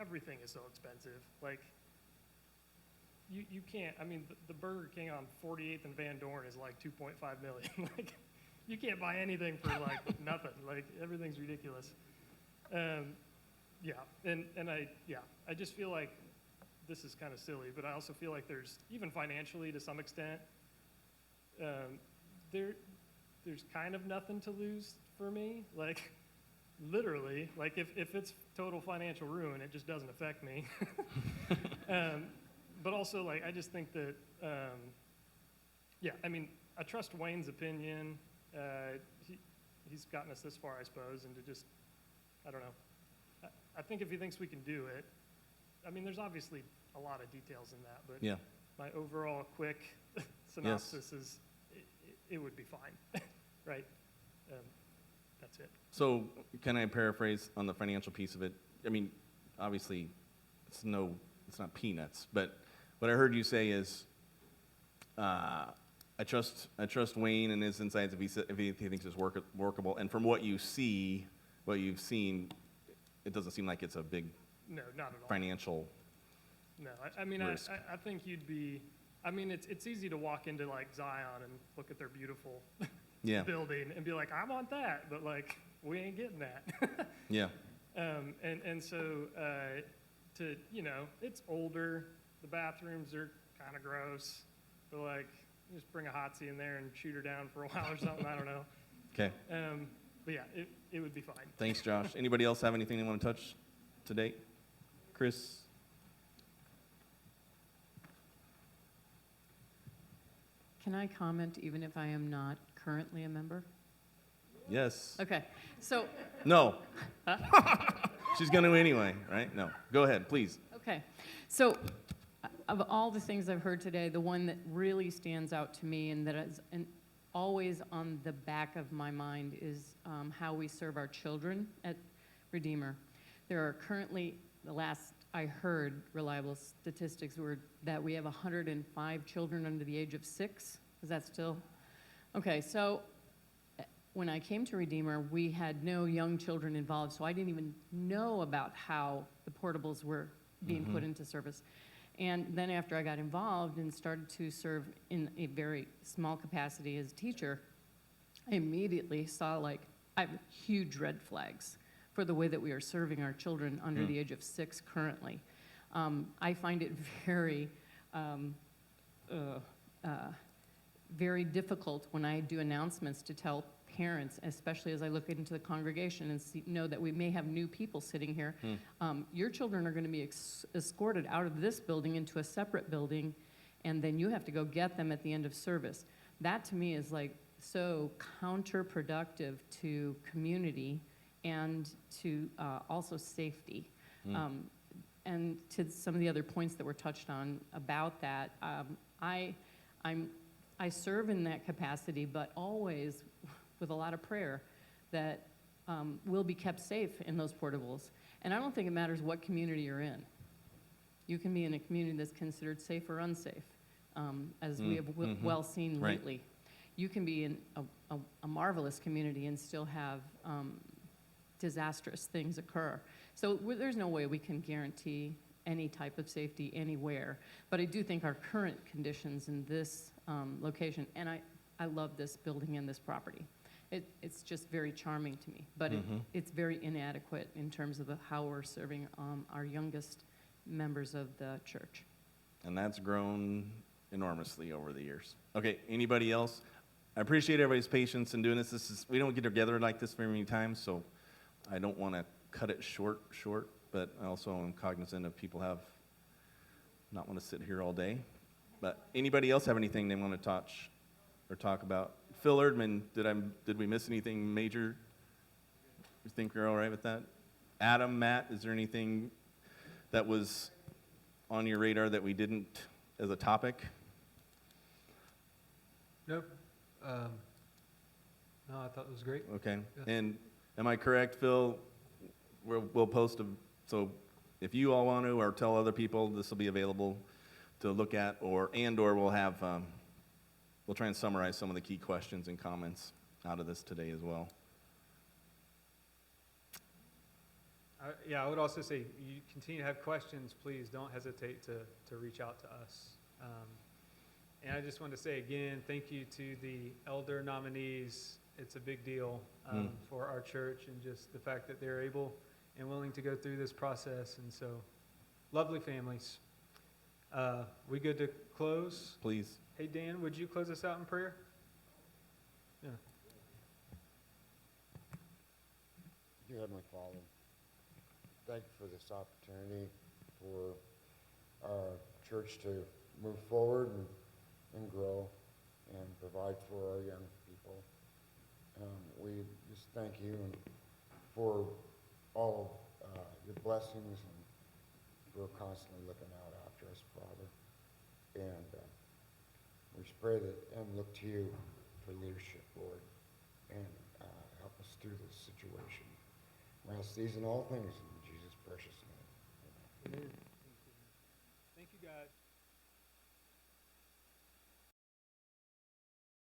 everything is so expensive. Like, you can't, I mean, the Burger King on 48th and Van Dorn is like 2.5 million. Like, you can't buy anything for like nothing. Like, everything's ridiculous. Yeah, and I just feel like this is kind of silly, but I also feel like there's, even financially to some extent, there's kind of nothing to lose for me. Like, literally, like if it's total financial ruin, it just doesn't affect me. But also, like, I just think that, yeah, I mean, I trust Wayne's opinion. He's gotten us this far, I suppose, and to just, I don't know. I think if he thinks we can do it, I mean, there's obviously a lot of details in that, but Yeah. my overall quick synopsis is it would be fine, right? That's it. So can I paraphrase on the financial piece of it? I mean, obviously, it's not peanuts, but what I heard you say is, I trust Wayne and his insights if he thinks it's workable. And from what you've seen, it doesn't seem like it's a big No, not at all. financial. No, I mean, risk. I think you'd be, I mean, it's easy to walk into like Zion and look at their beautiful Yeah. building and be like, I want that, but like, we ain't getting that. Yeah. And so, it's older, the bathrooms are kind of gross, but like, just bring a hotsy in there and shoot her down for a while or something, I don't know. Okay. But yeah, it would be fine. Thanks, Josh. Anybody else have anything they want to touch to date? Chris? Can I comment even if I am not currently a member? Yes. Okay, so. No. She's going to anyway, right? No. Go ahead, please. Okay, so of all the things I've heard today, the one that really stands out to me and that is always on the back of my mind is how we serve our children at Redeemer. There are currently, the last I heard, reliable statistics were that we have 105 children under the age of 6. Is that still? Okay, so when I came to Redeemer, we had no young children involved, so I didn't even know about how the portables were being put into service. And then after I got involved and started to serve in a very small capacity as a teacher, I immediately saw like, I have huge red flags for the way that we are serving our children under the age of 6 currently. I find it very, very difficult when I do announcements to tell parents, especially as I look into the congregation and know that we may have new people sitting here. Your children are going to be escorted out of this building into a separate building, and then you have to go get them at the end of service. That to me is like so counterproductive to community and to also safety. And to some of the other points that were touched on about that, I serve in that capacity, but always with a lot of prayer that we'll be kept safe in those portables. And I don't think it matters what community you're in. You can be in a community that's considered safe or unsafe, as we have well seen lately. You can be in a marvelous community and still have disastrous things occur. So there's no way we can guarantee any type of safety anywhere. But I do think our current conditions in this location, and I love this building and this property. It's just very charming to me, but it's very inadequate in terms of how we're serving our youngest members of the church. And that's grown enormously over the years. Okay, anybody else? I appreciate everybody's patience in doing this. We don't get together like this very many times, so I don't want to cut it short, but I also am cognizant of people not want to sit here all day. But anybody else have anything they want to touch or talk about? Phil Erdman, did we miss anything major? You think we're all right with that? Adam, Matt, is there anything that was on your radar that we didn't as a topic? Nope. No, I thought it was great. Okay. Yeah. And am I correct, Phil? We'll post so if you all want to or tell other people, this will be available to look at, or we'll have we'll try and summarize some of the key questions and comments out of this today as well. Yeah, I would also say you continue to have questions, please don't hesitate to reach out to us. And I just want to say again, thank you to the elder nominees. It's a big deal for our church, and just the fact that they're able and willing to go through this process. And so, lovely families. We good to close? Please. Hey, Dan, would you close us out in prayer? Yeah. Dear Heavenly Father, thank you for this opportunity for our church to move forward and grow and provide for our young people. We just thank you for all of your blessings and for constantly looking out after us, Father. And we just pray that and look to you for leadership, Lord, and help us through this situation. We ask these and all things in Jesus' precious name. Amen. Thank you, guys.